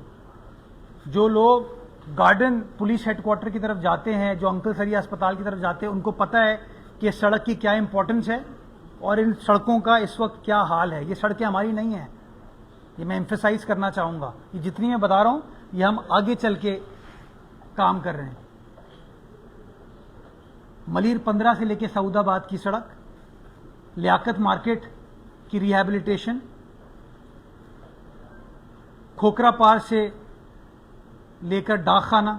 جو لوگ گارڈن پولیس ہیڈ کوارٹر کی طرف جاتے ہیں, جو انکل سریا اسپتال کی طرف جاتے ہیں, ان کو پتہ ہے کہ سڑک کی کیا امپورٹنس ہے اور ان سڑکوں کا اس وقت کیا حال ہے. یہ سڑکیں ہماری نہیں ہیں, یہ میں ایمفیسائز کرنا چاہوں گا. یہ جتنی میں بتا رہا ہوں یہ ہم آگے چل کے کام کر رہے ہیں. ملیر 15 سے لے کے سعود آباد کی سڑک, لیاقت مارکیٹ کی ریہیبلیٹیشن, کھوکرا پار سے لے کر ڈاک خانہ,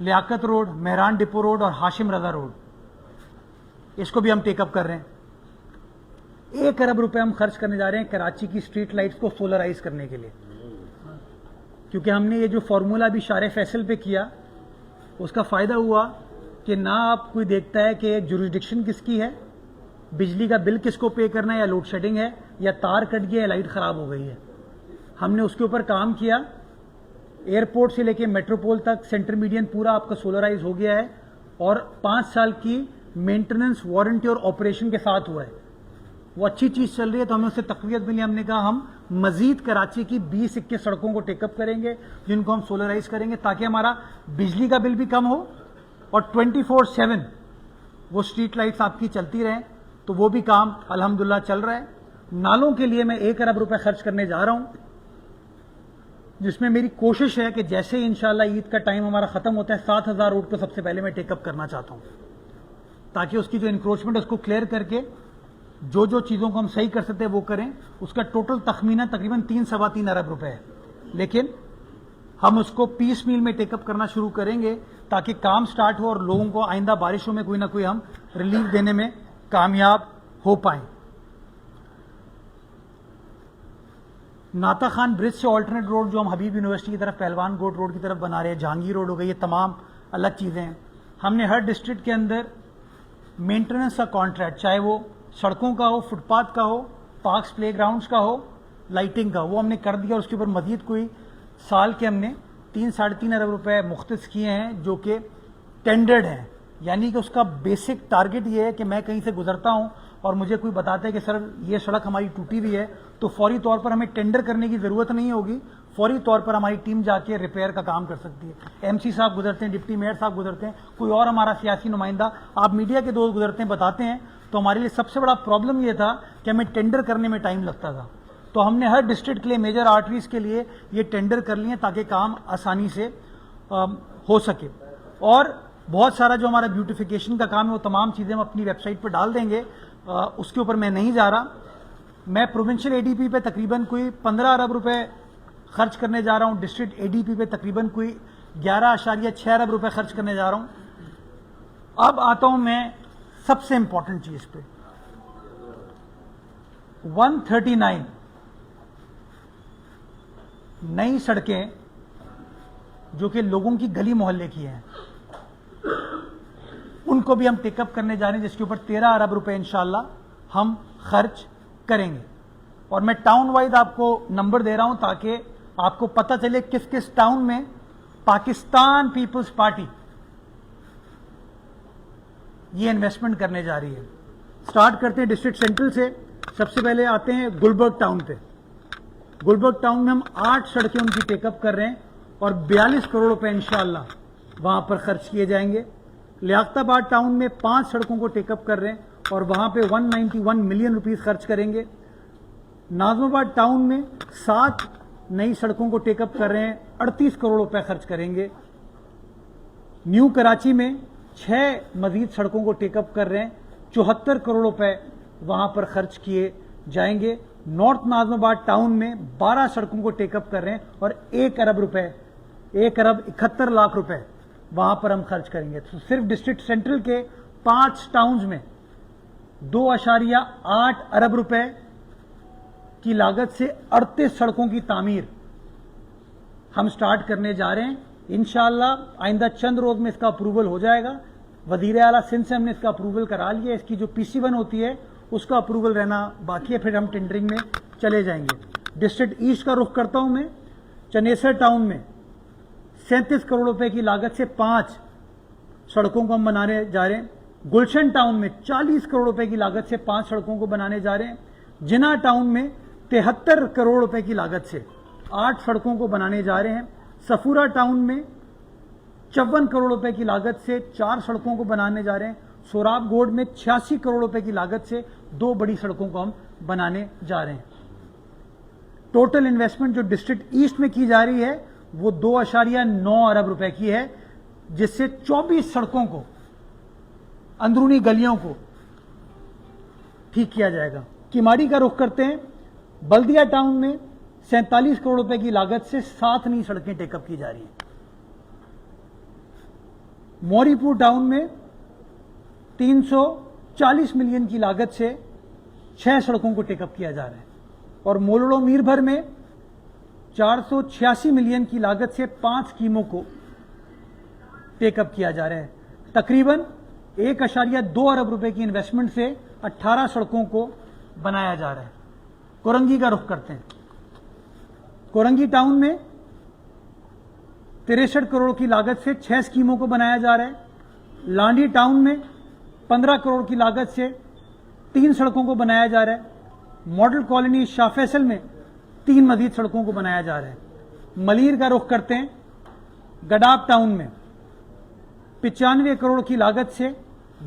لیاقت روڈ, مہران ڈپو روڈ اور ہاشم رضا روڈ, اس کو بھی ہم ٹیک اپ کر رہے ہیں. 1 ارب روپے ہم خرچ کرنے جا رہے ہیں کراچی کی اسٹریٹ لائٹس کو سولرائز کرنے کے لیے, کیونکہ ہم نے یہ جو فارمولا ابھی شارع فیصل پہ کیا اس کا فائدہ ہوا کہ نہ آپ کوئی دیکھتا ہے کہ جورسڈکشن کس کی ہے, بجلی کا بل کس کو پے کرنا ہے, یا لوڈ شیڈنگ ہے, یا تار کٹ گیا, یا لائٹ خراب ہو گئی ہے. ہم نے اس کے اوپر کام کیا. ایئرپورٹ سے لے کے میٹروپول تک سینٹر میڈین پورا آپ کا سولرائز ہو گیا ہے اور 5 سال کی مینٹیننس وارنٹی اور آپریشن کے ساتھ ہوا ہے. وہ اچھی چیز چل رہی ہے تو ہمیں اس سے تقویت ملی. ہم نے کہا ہم مزید کراچی کی 20-21 سڑکوں کو ٹیک اپ کریں گے جن کو ہم سولرائز کریں گے تاکہ ہمارا بجلی کا بل بھی کم ہو اور 24/7 وہ اسٹریٹ لائٹس آپ کی چلتی رہیں. تو وہ بھی کام الحمدللہ چل رہا ہے. نالوں کے لیے میں 1 ارب روپے خرچ کرنے جا رہا ہوں, جس میں میری کوشش ہے کہ جیسے ہی انشاءاللہ عید کا ٹائم ہمارا ختم ہوتا ہے 7,000 روڈ کو سب سے پہلے میں ٹیک اپ کرنا چاہتا ہوں, تاکہ اس کی جو انکروچمنٹ ہے اس کو کلیئر کر کے جو جو چیزوں کو ہم صحیح کر سکتے ہیں وہ کریں. اس کا ٹوٹل تخمینہ تقریباً 3-3.25 ارب روپے ہے, لیکن ہم اس کو پیس میل میں ٹیک اپ کرنا شروع کریں گے تاکہ کام سٹارٹ ہو اور لوگوں کو آئندہ بارشوں میں کوئی نہ کوئی ہم ریلیف دینے میں کامیاب ہو پائیں. ناتا خان برج سے آلٹرنیٹ روڈ جو ہم حبیب یونیورسٹی کی طرف پہلوان گوٹ روڈ کی طرف بنا رہے ہیں, جہانگیر روڈ ہو گئی, یہ تمام الگ چیزیں ہیں. ہم نے ہر ڈسٹرکٹ کے اندر مینٹیننس کا کانٹریکٹ, چاہے وہ سڑکوں کا ہو, فٹ پاتھ کا ہو, پارکس پلے گراؤنڈس کا ہو, لائٹنگ کا, وہ ہم نے کر دیا. اور اس کے اوپر مزید کوئی سال کے ہم نے 3-3.5 ارب روپے مختص کیے ہیں جو کہ ٹینڈرڈ ہیں. یعنی کہ اس کا بیسک ٹارگٹ یہ ہے کہ میں کہیں سے گزرتا ہوں اور مجھے کوئی بتاتا ہے کہ سر یہ سڑک ہماری ٹوٹی ہوئی ہے, تو فوری طور پر ہمیں ٹینڈر کرنے کی ضرورت نہیں ہوگی, فوری طور پر ہماری ٹیم جا کے ریپیئر کا کام کر سکتی ہے. ایم سی صاحب گزرتے ہیں, ڈپٹی میئر صاحب گزرتے ہیں, کوئی اور ہمارا سیاسی نمائندہ, آپ میڈیا کے دوست گزرتے ہیں, بتاتے ہیں. تو ہمارے لیے سب سے بڑا پرابلم یہ تھا کہ ہمیں ٹینڈر کرنے میں ٹائم لگتا تھا. تو ہم نے ہر ڈسٹرکٹ کے لیے میجر آرٹریز کے لیے یہ ٹینڈر کر لیے تاکہ کام آسانی سے ہو سکے. اور بہت سارا جو ہمارا بیوٹیفیکیشن کا کام ہے وہ تمام چیزیں ہم اپنی ویب سائٹ پہ ڈال دیں گے, اس کے اوپر میں نہیں جا رہا. میں پروونشل اے ڈی پی پہ تقریباً کوئی 15 ارب روپے خرچ کرنے جا رہا ہوں, ڈسٹرکٹ اے ڈی پی پہ تقریباً کوئی 11.6 ارب روپے خرچ کرنے جا رہا ہوں. اب آتا ہوں میں سب سے امپورٹنٹ چیز پہ. 139 نئی سڑکیں جو کہ لوگوں کی گلی محلے کی ہیں, ان کو بھی ہم ٹیک اپ کرنے جا رہے ہیں جس کے اوپر 13 ارب روپے انشاءاللہ ہم خرچ کریں گے. اور میں ٹاؤن وائز آپ کو نمبر دے رہا ہوں تاکہ آپ کو پتہ چلے کس کس ٹاؤن میں پاکستان پیپلز پارٹی یہ انویسٹمنٹ کرنے جا رہی ہے. سٹارٹ کرتے ہیں ڈسٹرکٹ سینٹرل سے. سب سے پہلے آتے ہیں گلبرگ ٹاؤن پہ. گلبرگ ٹاؤن میں ہم 8 سڑکیں ان کی ٹیک اپ کر رہے ہیں اور 42 کروڑ روپے انشاءاللہ وہاں پر خرچ کیے جائیں گے. لیاقت آباد ٹاؤن میں 5 سڑکوں کو ٹیک اپ کر رہے ہیں اور وہاں پہ 191 ملین روپیز خرچ کریں گے. ناظم آباد ٹاؤن میں 7 نئی سڑکوں کو ٹیک اپ کر رہے ہیں, 38 کروڑ روپے خرچ کریں گے. نیو کراچی میں 6 مزید سڑکوں کو ٹیک اپ کر رہے ہیں, 74 کروڑ روپے وہاں پر خرچ کیے جائیں گے. نارتھ ناظم آباد ٹاؤن میں 12 سڑکوں کو ٹیک اپ کر رہے ہیں اور 1 ارب روپے 1 ارب 71 لاکھ روپے وہاں پر ہم خرچ کریں گے. تو صرف ڈسٹرکٹ سینٹرل کے 5 ٹاؤنز میں 2.8 ارب روپے کی لاگت سے 38 سڑکوں کی تعمیر ہم سٹارٹ کرنے جا رہے ہیں. انشاءاللہ آئندہ چند روز میں اس کا اپروول ہو جائے گا. وزیر اعلیٰ سندھ سے ہم نے اس کا اپروول کرا لیا. اس کی جو PC1 ہوتی ہے اس کا اپروول رہنا باقی ہے, پھر ہم ٹینڈرنگ میں چلے جائیں گے. ڈسٹرکٹ ایسٹ کا رخ کرتا ہوں میں. چنیسر ٹاؤن میں 37 کروڑ روپے کی لاگت سے 5 سڑکوں کو ہم بنانے جا رہے ہیں. گلشن ٹاؤن میں 40 کروڑ روپے کی لاگت سے 5 سڑکوں کو بنانے جا رہے ہیں. جنا ٹاؤن میں 73 کروڑ روپے کی لاگت سے 8 سڑکوں کو بنانے جا رہے ہیں. سفورہ ٹاؤن میں 54 کروڑ روپے کی لاگت سے 4 سڑکوں کو بنانے جا رہے ہیں. سوراب گوڑ میں 86 کروڑ روپے کی لاگت سے 2 بڑی سڑکوں کو ہم بنانے جا رہے ہیں. ٹوٹل انویسٹمنٹ جو ڈسٹرکٹ ایسٹ میں کی جا رہی ہے وہ 2.9 ارب روپے کی ہے, جس سے 24 سڑکوں کو, اندرونی گلیوں کو ٹھیک کیا جائے گا. کیماڑی کا رخ کرتے ہیں. بلدیا ٹاؤن میں 47 کروڑ روپے کی لاگت سے 7 نئی سڑکیں ٹیک اپ کی جا رہی ہیں. موری پور ٹاؤن میں 340 ملین کی لاگت سے 6 سڑکوں کو ٹیک اپ کیا جا رہا ہے. اور مولڑو میر بھر میں 486 ملین کی لاگت سے 5 اسکیموں کو ٹیک اپ کیا جا رہا ہے. تقریباً 1.2 ارب روپے کی انویسٹمنٹ سے 18 سڑکوں کو بنایا جا رہا ہے. کورنگی کا رخ کرتے ہیں. کورنگی ٹاؤن میں 63 کروڑ کی لاگت سے 6 اسکیموں کو بنایا جا رہا ہے. لانڈی ٹاؤن میں 15 کروڑ کی لاگت سے 3 سڑکوں کو بنایا جا رہا ہے. ماڈل کالونی شاہ فیصل میں 3 مزید سڑکوں کو بنایا جا رہا ہے. ملیر کا رخ کرتے ہیں. گڈاب ٹاؤن میں 95 کروڑ کی لاگت سے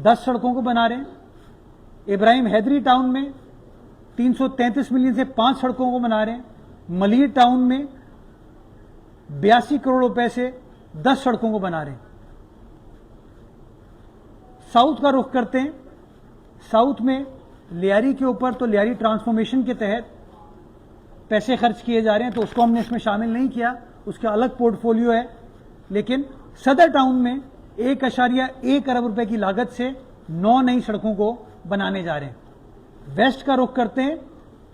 10 سڑکوں کو بنا رہے ہیں. ابراہیم حیدری ٹاؤن میں 333 ملین سے 5 سڑکوں کو بنا رہے ہیں. ملیر ٹاؤن میں 82 کروڑ روپے سے 10 سڑکوں کو بنا رہے ہیں. ساؤتھ کا رخ کرتے ہیں. ساؤتھ میں لیاری کے اوپر تو لیاری ٹرانسفارمیشن کے تحت پیسے خرچ کیے جا رہے ہیں, تو اس کو ہم نے اس میں شامل نہیں کیا, اس کا الگ پورٹ فولیو ہے. لیکن صدر ٹاؤن میں 1.1 ارب روپے کی لاگت سے 9 نئی سڑکوں کو بنانے جا رہے ہیں. ویسٹ کا رخ کرتے ہیں.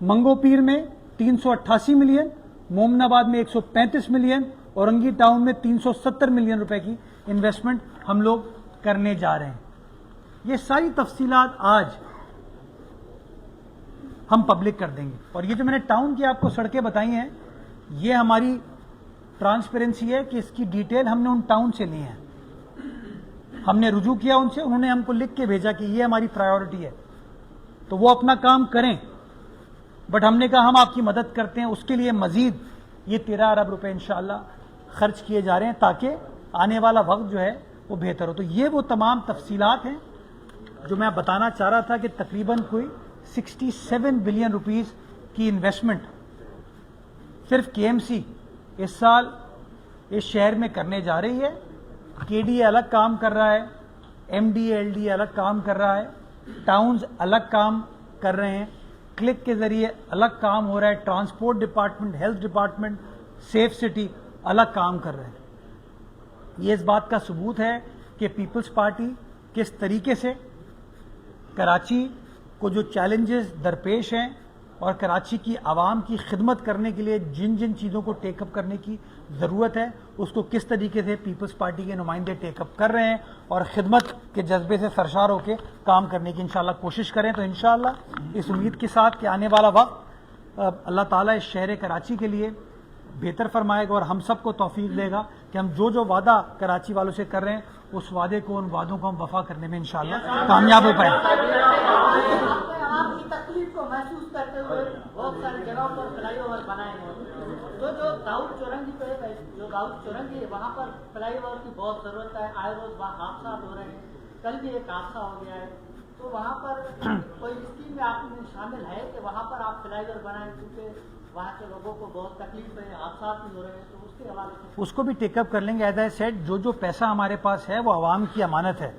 منگو پیر میں 388 ملین, مومن آباد میں 135 ملین, اورنگی ٹاؤن میں 370 ملین روپے کی انویسٹمنٹ ہم لوگ کرنے جا رہے ہیں. یہ ساری تفصیلات آج ہم پبلک کر دیں گے. اور یہ جو میں نے ٹاؤن کی آپ کو سڑکیں بتائی ہیں, یہ ہماری ٹرانسپیرنسی ہے کہ اس کی ڈیٹیل ہم نے ان ٹاؤن سے لی ہے. ہم نے رجوع کیا ان سے, انہوں نے ہم کو لکھ کے بھیجا کہ یہ ہماری پرائیورٹی ہے, تو وہ اپنا کام کریں. بٹ ہم نے کہا ہم آپ کی مدد کرتے ہیں. اس کے لیے مزید یہ 13 ارب روپے انشاءاللہ خرچ کیے جا رہے ہیں تاکہ آنے والا وقت جو ہے وہ بہتر ہو. تو یہ وہ تمام تفصیلات ہیں جو میں بتانا چاہ رہا تھا کہ تقریباً کوئی 67 بلین روپیز کی انویسٹمنٹ صرف KMC اس سال اس شہر میں کرنے جا رہی ہے. KDA الگ کام کر رہا ہے, MDA LDA الگ کام کر رہا ہے, ٹاؤنز الگ کام کر رہے ہیں, کلک کے ذریعے الگ کام ہو رہا ہے, transport department, health department, safe city الگ کام کر رہے ہیں. یہ اس بات کا ثبوت ہے کہ پیپلز پارٹی کس طریقے سے کراچی کو جو چیلنجز درپیش ہیں اور کراچی کی عوام کی خدمت کرنے کے لیے جن جن چیزوں کو ٹیک اپ کرنے کی ضرورت ہے اس کو کس طریقے سے پیپلز پارٹی کے نمائندے ٹیک اپ کر رہے ہیں اور خدمت کے جذبے سے سرشار ہو کے کام کرنے کی انشاءاللہ کوشش کریں. تو انشاءاللہ اس امید کے ساتھ کہ آنے والا وقت اللہ تعالیٰ اس شہر کراچی کے لیے بہتر فرمائے گا اور ہم سب کو توفیق دے گا کہ ہم جو وعدہ کراچی والوں سے کر رہے ہیں اس وعدے کو ان وعدوں کو ہم وفا کرنے میں انشاءاللہ کامیاب ہو پائیں. آپ کی تکلیف کو محسوس کرتے ہوئے بہت ساری جگہوں پر فلائی اوور بنائے گئے. تو جو داؤد چورنگی پہ داؤد چورنگی ہے وہاں پر فلائی اوور کی بہت ضرورت ہے. آئے روز وہاں حادثات ہو رہے ہیں. کل بھی ایک حادثہ ہو گیا ہے. تو وہاں پر کوئی اسکیم میں آپ میں شامل ہے کہ وہاں پر آپ فلائی اوور بنائیں کیونکہ وہاں کے لوگوں کو بہت تکلیف ہے, حادثات بھی ہو رہے ہیں. تو اس کے حوالے سے اس کو بھی ٹیک اپ کر لیں گے. ایز اے سیٹ جو پیسہ ہمارے پاس ہے وہ عوام کی امانت ہے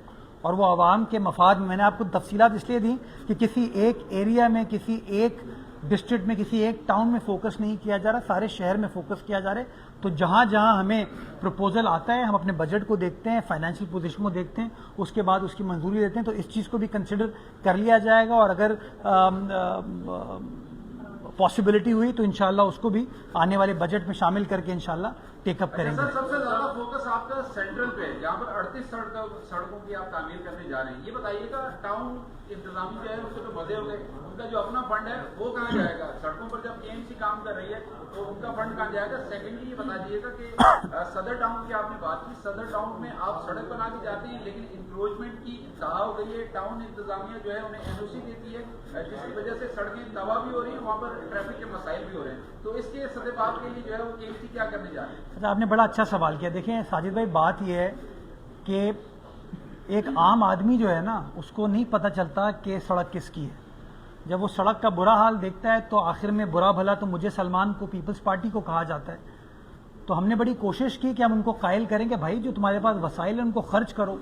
اور وہ عوام کے مفاد میں نے آپ کو تفصیلات اس لیے دی کہ کسی ایک ایریا میں کسی ایک ڈسٹرکٹ میں کسی ایک ٹاؤن میں فوکس نہیں کیا جا رہا, سارے شہر میں فوکس کیا جا رہا ہے. تو جہاں جہاں ہمیں پروپوزل آتا ہے ہم اپنے بجٹ کو دیکھتے ہیں, فائنینشیل پوزیشن کو دیکھتے ہیں, اس کے بعد اس کی منظوری دیتے ہیں. تو اس چیز کو بھی کنسیڈر کر لیا جائے گا اور اگر پاسبلٹی ہوئی تو انشاءاللہ اس کو بھی آنے والے بجٹ میں شامل کر کے انشاءاللہ ٹیک اپ کریں گے. سر سب سے زیادہ فوکس آپ کا سینٹرل پہ ہے جہاں پر 38 سڑکوں کی آپ تعمیر کرنے جا رہے ہیں. یہ بتائیے گا ٹاؤن انتظامی جو ہے اس کے تو مزے ہو گئے, ان کا جو اپنا فنڈ ہے وہ کہاں جائے گا؟ سڑکوں پر جب KMC کام کر رہی ہے تو ان کا فنڈ کہاں جائے گا؟ سیکنڈلی یہ بتا دیجیے گا کہ صدر ٹاؤن کی آپ نے بات کی, صدر ٹاؤن میں آپ سڑک بنا کے جاتے ہیں لیکن انکروچمنٹ کی انتہا ہو گئی ہے. ٹاؤن انتظامیہ جو ہے انہیں NOC دیتی ہے جس کی وجہ سے سڑکیں تباہ بھی ہو رہی ہیں, وہاں پر ٹریفک کے مسائل بھی ہو رہے ہیں. تو اس کے سدباب کے لیے جو ہے وہ KMC کیا کرنے جا رہے ہیں؟ آپ نے بڑا اچھا سوال کیا. دیکھیں ساجد بھائی, بات یہ ہے کہ ایک عام آدمی جو ہے نا اس کو نہیں پتہ چلتا کہ سڑک کس کی ہے. جب وہ سڑک کا برا حال دیکھتا ہے تو آخر میں برا بھلا تو مجھے سلمان کو پیپلز پارٹی کو کہا جاتا ہے. تو ہم نے بڑی کوشش کی کہ ہم ان کو قائل کریں کہ بھائی جو تمہارے پاس وسائل ہیں ان کو خرچ کرو.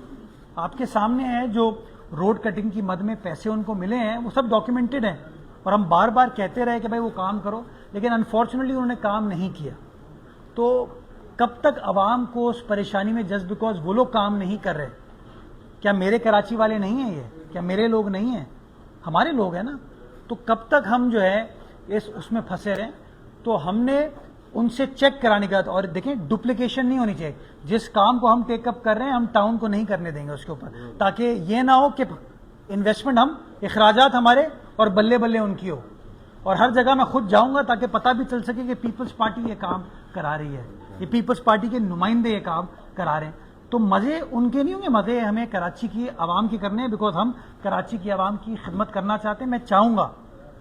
آپ کے سامنے ہے جو روڈ کٹنگ کی مد میں پیسے ان کو ملے ہیں وہ سب ڈاکیومنٹڈ ہیں اور ہم بار بار کہتے رہے کہ بھائی وہ کام کرو, لیکن انفارچونیٹلی انہوں نے کام نہیں کیا. تو کب تک عوام کو اس پریشانی میں جسٹ بیکاز وہ لوگ کام نہیں کر رہے, کیا میرے کراچی والے نہیں ہیں, یہ کیا میرے لوگ نہیں ہیں, ہمارے لوگ ہیں نا, تو کب تک ہم جو ہے اس میں پھنسے رہیں. تو ہم نے ان سے چیک کرانے کا, اور دیکھیں ڈپلیکیشن نہیں ہونی چاہیے. جس کام کو ہم ٹیک اپ کر رہے ہیں ہم ٹاؤن کو نہیں کرنے دیں گے اس کے اوپر, تاکہ یہ نہ ہو کہ انویسٹمنٹ ہم اخراجات ہمارے اور بلے بلے ان کی ہو. اور ہر جگہ میں خود جاؤں گا تاکہ پتہ بھی چل سکے کہ پیپلز پارٹی یہ کام کرا رہی ہے, یہ پیپلز پارٹی کے نمائندے یہ کام کرا رہے ہیں. تو مزے ان کے نہیں ہوں گے, مزے ہمیں کراچی کی عوام کی کرنے ہیں, بیکاز ہم کراچی کی عوام کی خدمت کرنا چاہتے ہیں. میں چاہوں گا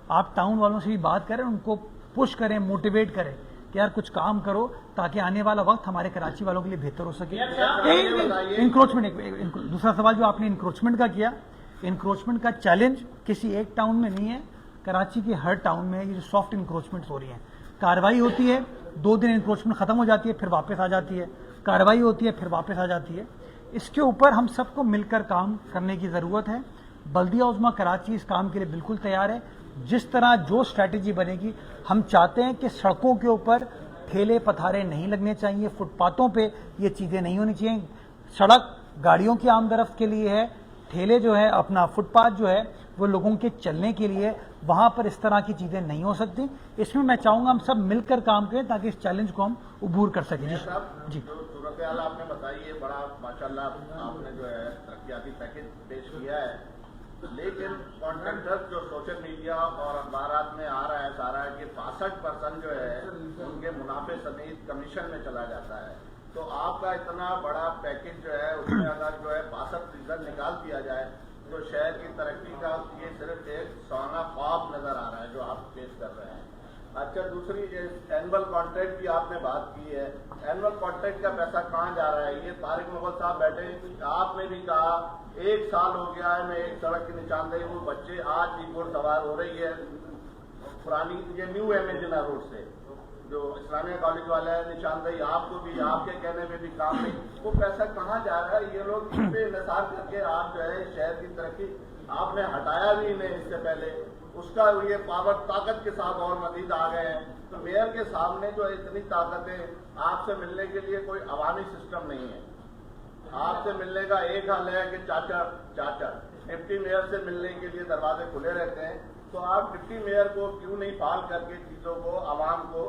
آپ ٹاؤن والوں سے بھی بات کریں, ان کو پش کریں, موٹیویٹ کریں کہ یار کچھ کام کرو تاکہ آنے والا وقت ہمارے کراچی والوں کے لیے بہتر ہو سکے. انکروچمنٹ, دوسرا سوال جو آپ نے انکروچمنٹ کا کیا, انکروچمنٹ کا چیلنج کسی ایک ٹاؤن میں نہیں ہے, کراچی کے ہر ٹاؤن میں یہ جو سافٹ انکروچمنٹس ہو رہی ہیں, کارروائی ہوتی ہے 2 دن انکروچمنٹ ختم ہو جاتی ہے پھر واپس آ جاتی ہے, کارروائی ہوتی ہے پھر واپس آ جاتی ہے. اس کے اوپر ہم سب کو مل کر کام کرنے کی ضرورت ہے. بلدیہ عظمیٰ کراچی اس کام کے لیے بالکل تیار ہے. جس طرح جو اسٹریٹجی بنے گی, ہم چاہتے ہیں کہ سڑکوں کے اوپر ٹھیلے پتھارے نہیں لگنے چاہیے, فٹ پاتھوں پہ یہ چیزیں نہیں ہونی چاہیے. سڑک گاڑیوں کی آمد و رفت کے لیے ہے, ٹھیلے جو ہے اپنا فٹ پاتھ جو ہے وہ لوگوں کے چلنے کے لیے, وہاں پر اس طرح کی چیزیں نہیں ہو سکتی. اس میں میں چاہوں گا ہم سب مل کر کام کریں تاکہ اس چیلنج کو ہم عبور کر سکیں. جی جو صورتحال آپ نے بتائی ہے, بڑا ماشاءاللہ آپ نے جو ہے ترقیاتی پیکج پیش کیا ہے, لیکن کانٹریکٹر جو سوشل میڈیا اور اخبارات میں آ رہا ہے سارا کہ 65% جو ہے ان کے منافع سمیت کمیشن میں چلا جاتا ہے. تو آپ کا اتنا بڑا پیکج جو ہے اس میں اگر جو ہے 62% نکال دیا جائے تو شہر کی ترقی کا یہ صرف ایک سوانح خواب نظر آ رہا ہے جو آپ پیش کر رہے ہیں. اچھا, دوسری اینول کانٹریکٹ کی آپ نے بات کی ہے, اینول کانٹریکٹ کا پیسہ کہاں جا رہا ہے؟ یہ طارق مغل صاحب بیٹھے, آپ نے بھی کہا 1 سال ہو گیا ہے میں ایک سڑک کی نشاندہی ہوں, بچے آج بھی گھڑ سوار ہو رہی ہے پرانی یہ نیو جنا روڈ سے, جو اسلامیہ کالج والا ہے, نشاندہی آپ کو بھی آپ کے کہنے میں بھی کام نہیں. وہ پیسہ کہاں جا رہا ہے؟ یہ لوگ اس پہ انحصار کر کے آپ جو ہے شہر کی ترقی آپ نے ہٹایا بھی نہیں اس سے پہلے, اس کا یہ پاور طاقت کے ساتھ اور مزید آ گئے ہیں. تو میئر کے سامنے جو اتنی طاقت ہے, آپ سے ملنے کے لیے کوئی عوامی سسٹم نہیں ہے. آپ سے ملنے کا ایک حل ہے کہ چاچا ڈپٹی میئر سے ملنے کے لیے دروازے کھلے رہتے ہیں. تو آپ ڈپٹی میئر کو کیوں نہیں فعال کر کے چیزوں کو عوام کو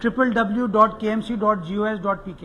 www.kmc.gos.pk,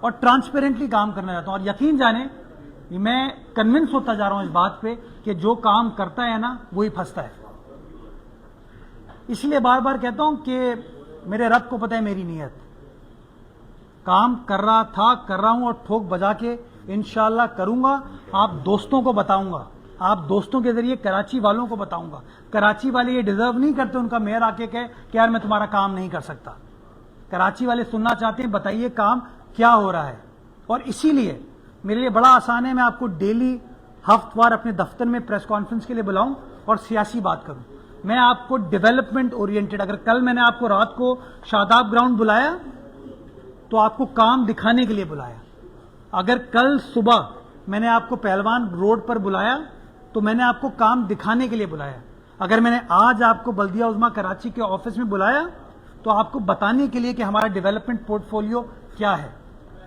اور ٹرانسپیرنٹلی کام کرنا چاہتا ہوں. اور یقین جانیں میں کنونس ہوتا جا رہا ہوں اس بات پہ کہ جو کام کرتا ہے نا وہی پھنستا ہے. اس لیے بار بار کہتا ہوں کہ میرے رب کو پتہ ہے میری نیت. کام کر رہا تھا, کر رہا ہوں اور ٹھوک بجا کے انشاءاللہ کروں گا. آپ دوستوں کو بتاؤں گا, آپ دوستوں کے ذریعے کراچی والوں کو بتاؤں گا. کراچی والے یہ ڈیزرو نہیں کرتے ان کا میئر آ کے کہے کہ یار میں تمہارا کام نہیں کر سکتا. کراچی والے سننا چاہتے ہیں بتائیے کام کیا ہو رہا ہے. اور اسی لیے میرے لیے بڑا آسان ہے, میں آپ کو ڈیلی ہفتہ وار اپنے دفتر میں پریس کانفرنس کے لیے بلاؤں اور سیاسی بات کروں. میں آپ کو ڈیولپمنٹ اورینٹڈ, اگر کل میں نے آپ کو رات کو شاداب گراؤنڈ بلایا تو آپ کو کام دکھانے کے لیے بلایا. اگر کل صبح میں نے آپ کو پہلوان روڈ پر بلایا تو میں نے آپ کو کام دکھانے کے لیے بلایا. اگر میں نے آج آپ کو بلدیہ عظمیٰ کراچی کے آفس میں بلایا تو آپ کو بتانے کے لیے کہ ہمارا ڈیولپمنٹ پورٹ فولیو کیا ہے.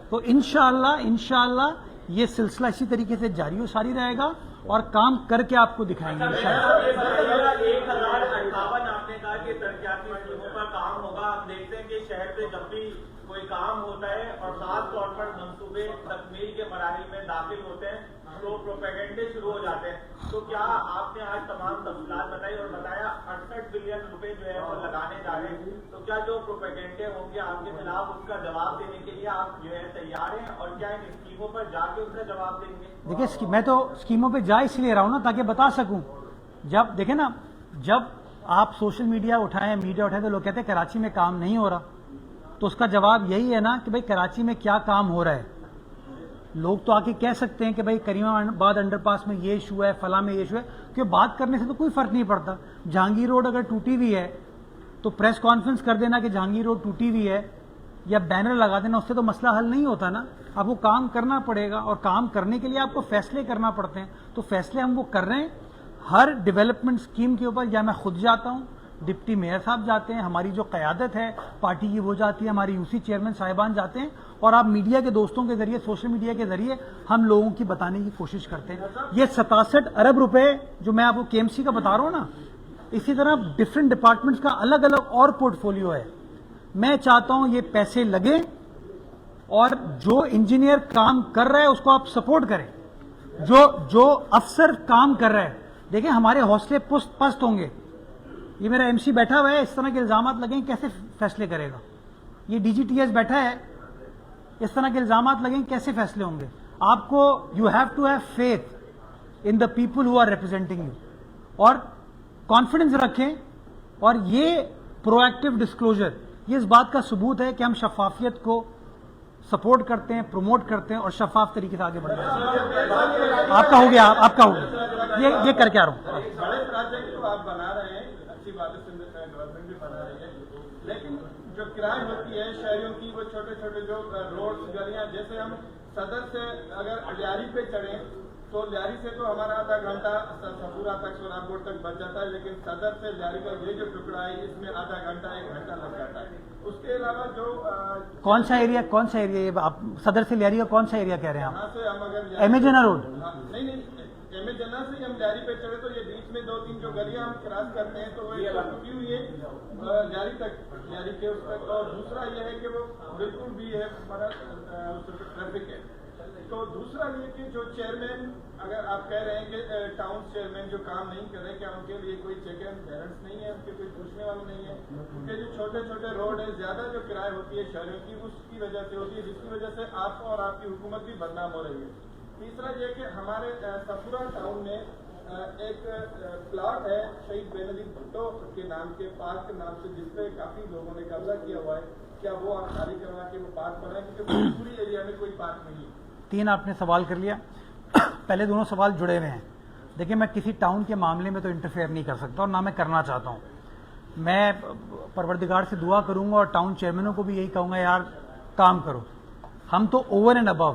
تو انشاءاللہ یہ سلسلہ اسی طریقے سے جاری و ساری رہے گا اور کام کر کے آپ کو دکھائیں گے انشاءاللہ. 1058 آپ نے کہا کہ ترقیاتی اسکیموں پر کام ہوگا. ہم دیکھتے ہیں کہ شہر میں جب بھی کوئی کام ہوتا ہے اور خاص طور پر منصوبے تکمیل کے مراحل میں داخل ہوتے ہیں تو پروپیگنڈے شروع ہو جاتے ہیں. تو کیا آپ نے آج تمام تفصیلات بتائی اور بتایا 68 بلین روپے جو ہے وہ لگانے جا رہے ہیں, تو کیا جو پروپیگنڈے ہوں گے آپ کے خلاف اس کا جواب دینے کے لیے آپ جو ہے تیار ہیں, اور کیا ان اسکیموں پر جا کے اس کا جواب دیں گے؟ دیکھیں میں تو اسکیموں پہ جا اس لیے رہا ہوں نا تاکہ بتا سکوں. جب دیکھیں نا, جب آپ سوشل میڈیا اٹھائیں تو لوگ کہتے ہیں کراچی میں کام نہیں ہو رہا, تو اس کا جواب یہی ہے نا کہ بھائی کراچی میں کیا کام ہو رہا ہے. لوگ تو آ کے کہہ سکتے ہیں کہ بھائی کریم آباد انڈر پاس میں یہ ایشو ہے, فلاں میں یہ ایشو ہے, کہ بات کرنے سے تو کوئی فرق نہیں پڑتا. جہانگیر روڈ اگر ٹوٹی ہوئی ہے تو پریس کانفرنس کر دینا کہ جہانگیر روڈ ٹوٹی ہوئی ہے یا بینر لگا دینا, اس سے تو مسئلہ حل نہیں ہوتا نا. آپ کو کام کرنا پڑے گا اور کام کرنے کے لیے آپ کو فیصلے کرنا پڑتے ہیں. تو فیصلے ہم وہ کر رہے ہیں. ہر ڈیولپمنٹ اسکیم کے اوپر یا میں خود جاتا ہوں, ڈپٹی میئر صاحب جاتے ہیں, ہماری جو قیادت ہے پارٹی کی وہ جاتی ہے, ہماری یو سی چیئرمین صاحبان جاتے ہیں, اور آپ میڈیا کے دوستوں کے ذریعے سوشل میڈیا کے ذریعے ہم لوگوں کی بتانے کی کوشش کرتے ہیں. یہ 67 ارب روپے جو میں آپ کو KMC کا بتا رہا ہوں نا, اسی طرح ڈفرینٹ ڈپارٹمنٹس کا الگ الگ اور پورٹ فولیو ہے. میں چاہتا ہوں یہ پیسے لگیں اور جو انجینئر کام کر رہا ہے اس کو آپ سپورٹ کریں. جو افسر کام کر رہا ہے, دیکھیں ہمارے حوصلے پست ہوں گے. یہ میرا MC بیٹھا ہوا ہے, اس طرح کے الزامات لگیں کیسے فیصلے کرے گا. یہ DGTS بیٹھا ہے, اس طرح کے الزامات لگیں کیسے فیصلے ہوں گے. آپ کو you have to have faith in the people who are representing you, اور کانفیڈنس رکھیں. اور یہ پرو ایکٹیو ڈسکلوجر یہ اس بات کا ثبوت ہے کہ ہم شفافیت کو سپورٹ کرتے ہیں, پروموٹ کرتے ہیں اور شفاف طریقے سے آگے بڑھتے ہیں. آپ کا ہو گیا, آپ کا ہو گیا, یہ کر کے آ رہا ہوں. بڑے پروجیکٹ تو آپ بنا رہے ہیں, اچھی بات ہے, گورنمنٹ بھی بنا رہی ہے, لیکن جو کرائم ہوتی ہے شہریوں کی وہ چھوٹے چھوٹے جو روڈ گلیاں, جیسے ہم صدر سے اگر لیاری پہ چڑھیں تو لیاری سے تو ہمارا آدھا گھنٹہ سفورا تک سوراب گوڑ تک بچ جاتا ہے, لیکن صدر سے لیاری کا یہ جو ٹکڑا ہے اس میں آدھا گھنٹہ 1 گھنٹہ لگ جاتا ہے. اس کے علاوہ جو کون سا ایریا یہ آپ صدر سے لیاری کا کون سا ایریا کہہ رہے ہیں آپ؟ یہاں سے ہم اگر ایم اے جنا روڈ, نہیں ایم اے جنا سے ہم لیاری پہ چڑھے تو یہ بیچ میں 2-3 جو گلیاں ہم کراس کرتے ہیں تو وہ ٹوٹی ہوئی ہے لیاری تک, لیاری کے اس تک. اور دوسرا یہ ہے کہ وہ بالکل بھی ہے ہمارا ٹریفک ہے. تو دوسرا یہ کہ جو چیئرمین, اگر آپ کہہ رہے ہیں کہ ٹاؤن چیئرمین جو کام نہیں کر رہے, کیا ان کے لیے کوئی چیک اینڈ بیلنس نہیں ہے, ان کے کوئی پوچھنے والا نہیں ہے؟ کیونکہ جو چھوٹے چھوٹے روڈ ہیں, زیادہ جو کرایہ ہوتی ہے شہروں کی اس کی وجہ سے ہوتی ہے, جس کی وجہ سے آپ اور آپ کی حکومت بھی بدنام ہو رہی ہے. تیسرا یہ کہ ہمارے سفورا ٹاؤن میں ایک پلاٹ ہے شہید بے نظیر بھٹو کے نام کے, پارک کے نام سے, جس پہ کافی لوگوں نے قبضہ کیا ہوا ہے. کیا وہ آپ خالی کروا کے وہ پارک بنائیں, کیونکہ پوری ایریا میں کوئی پارک نہیں ہے. 3 آپ نے سوال کر لیا. پہلے دونوں سوال جڑے ہوئے ہیں. دیکھیں میں کسی ٹاؤن کے معاملے میں تو انٹرفیئر نہیں کر سکتا اور نہ میں کرنا چاہتا ہوں. میں پروردگار سے دعا کروں گا اور ٹاؤن چیئرمینوں کو بھی یہی کہوں گا یار کام کرو. ہم تو اوور اینڈ ابو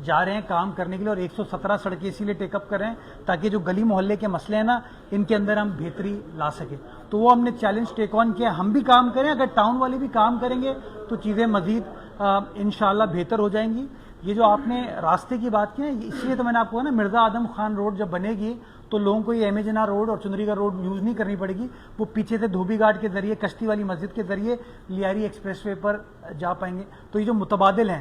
جا رہے ہیں کام کرنے کے لیے, اور 117 سڑکیں اسی لیے ٹیک اپ کر رہے ہیں تاکہ جو گلی محلے کے مسئلے ہیں نا ان کے اندر ہم بہتری لا سکیں. تو وہ ہم نے چیلنج ٹیک آن کیا. ہم بھی کام کریں, اگر ٹاؤن والے بھی کام کریں گے تو چیزیں مزید انشاءاللہ بہتر ہو جائیں گی. یہ جو آپ نے راستے کی بات کی ہے, اس لیے تو میں نے آپ کو کہا نا مرزا اعظم خان روڈ جب بنے گی تو لوگوں کو یہ ایم اے جنا روڈ اور چندری کا روڈ یوز نہیں کرنی پڑے گی. وہ پیچھے سے دھوبی گھاٹ کے ذریعے, کشتی والی مسجد کے ذریعے لیاری ایکسپریس وے پر جا پائیں گے. تو یہ جو متبادل ہیں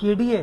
KDA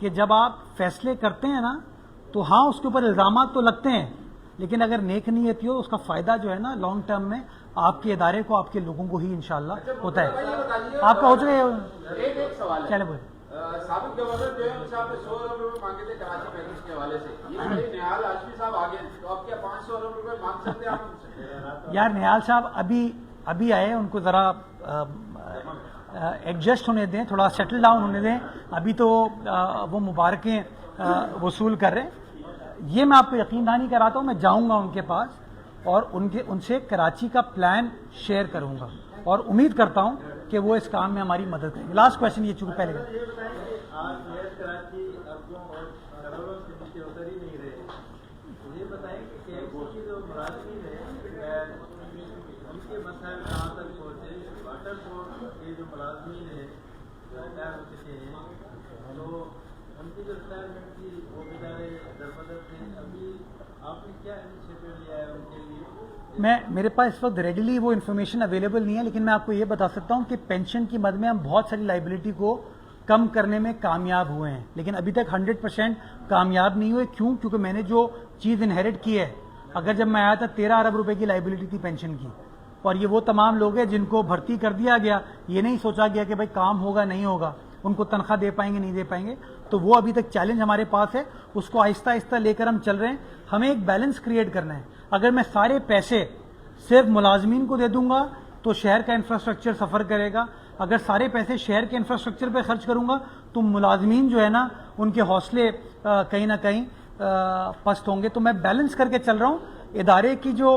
کہ جب آپ فیصلے کرتے ہیں نا تو ہاں اس کے اوپر الزامات تو لگتے ہیں، لیکن اگر نیک نیتی ہو اس کا فائدہ جو ہے نا لانگ ٹرم میں آپ کے ادارے کو، آپ کے لوگوں کو ہی انشاءاللہ ہوتا ہے. آپ کا ہو چکے ایک سوال ہے. چلے بولے. سابق گورنر جو ہے ان سے آپ نے 100 ارب روپے مانگے تھے کراچی پیکج کے حوالے سے. یہ نہال ہاشمی صاحب آگے ہیں تو آپ کیا 500 ارب روپے مانگ سکتے ہیں آپ ان سے؟ یار نہال صاحب ابھی آئے، ان کو ذرا ایڈجسٹ ہونے دیں، تھوڑا سیٹل ڈاؤن ہونے دیں. ابھی تو وہ مبارکیں وصول کر رہے ہیں. یہ میں آپ کو یقین دہانی کراتا ہوں، میں جاؤں گا ان کے پاس اور ان سے کراچی کا پلان شیئر کروں گا اور امید کرتا ہوں کہ وہ اس کام میں ہماری مدد کریں گے. لاسٹ کوشچن یہ چونکہ پہلے یہ بتائیں کہ آج شہر کراچی اربوں اور کروڑوں سے نیچے اتر ہی نہیں رہے. یہ بتائیں کہ KFC کے جو ملازمین ہیں ان کے مسائل کہاں تک پہنچے. واٹر بورڈ کے جو ملازمین ہیں جو ریٹائر ہو چکے ہیں تو ان کی جو ریٹائرمنٹ کی وہ بیچارے دربدر تھے. ابھی آپ نے کیا انیشیٹو لیا ہے ان کے لیے؟ میرے پاس اس وقت ریڈیلی وہ انفارمیشن اویلیبل نہیں ہے، لیکن میں آپ کو یہ بتا سکتا ہوں کہ پینشن کی مد میں ہم بہت ساری لائبلٹی کو کم کرنے میں کامیاب ہوئے ہیں، لیکن ابھی تک 100% کامیاب نہیں ہوئے. کیونکہ میں نے جو چیز انہیریٹ کی ہے، اگر جب میں آیا تھا 13 ارب روپے کی لائبلٹی تھی پینشن کی، اور یہ وہ تمام لوگ ہیں جن کو بھرتی کر دیا گیا. یہ نہیں سوچا گیا کہ بھائی کام ہوگا نہیں ہوگا، ان کو تنخواہ دے پائیں گے نہیں دے پائیں گے. تو وہ ابھی تک چیلنج ہمارے پاس ہے، اس کو آہستہ آہستہ لے کر ہم چل رہے ہیں. ہمیں ایک بیلنس کریٹ کرنا ہے. اگر میں سارے پیسے صرف ملازمین کو دے دوں گا تو شہر کا انفراسٹرکچر سفر کرے گا. اگر سارے پیسے شہر کے انفراسٹرکچر پہ خرچ کروں گا تو ملازمین جو ہے نا ان کے حوصلے کہیں نہ کہیں پست ہوں گے. تو میں بیلنس کر کے چل رہا ہوں. ادارے کی جو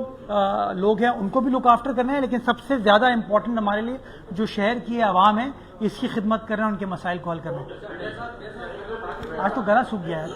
لوگ ہیں ان کو بھی لک آفٹر کرنا ہے، لیکن سب سے زیادہ امپورٹنٹ ہمارے لیے جو شہر کی عوام ہے اس کی خدمت کرنا، ان کے مسائل کو حل کرنا. آج تو گلا سوکھ گیا ہے.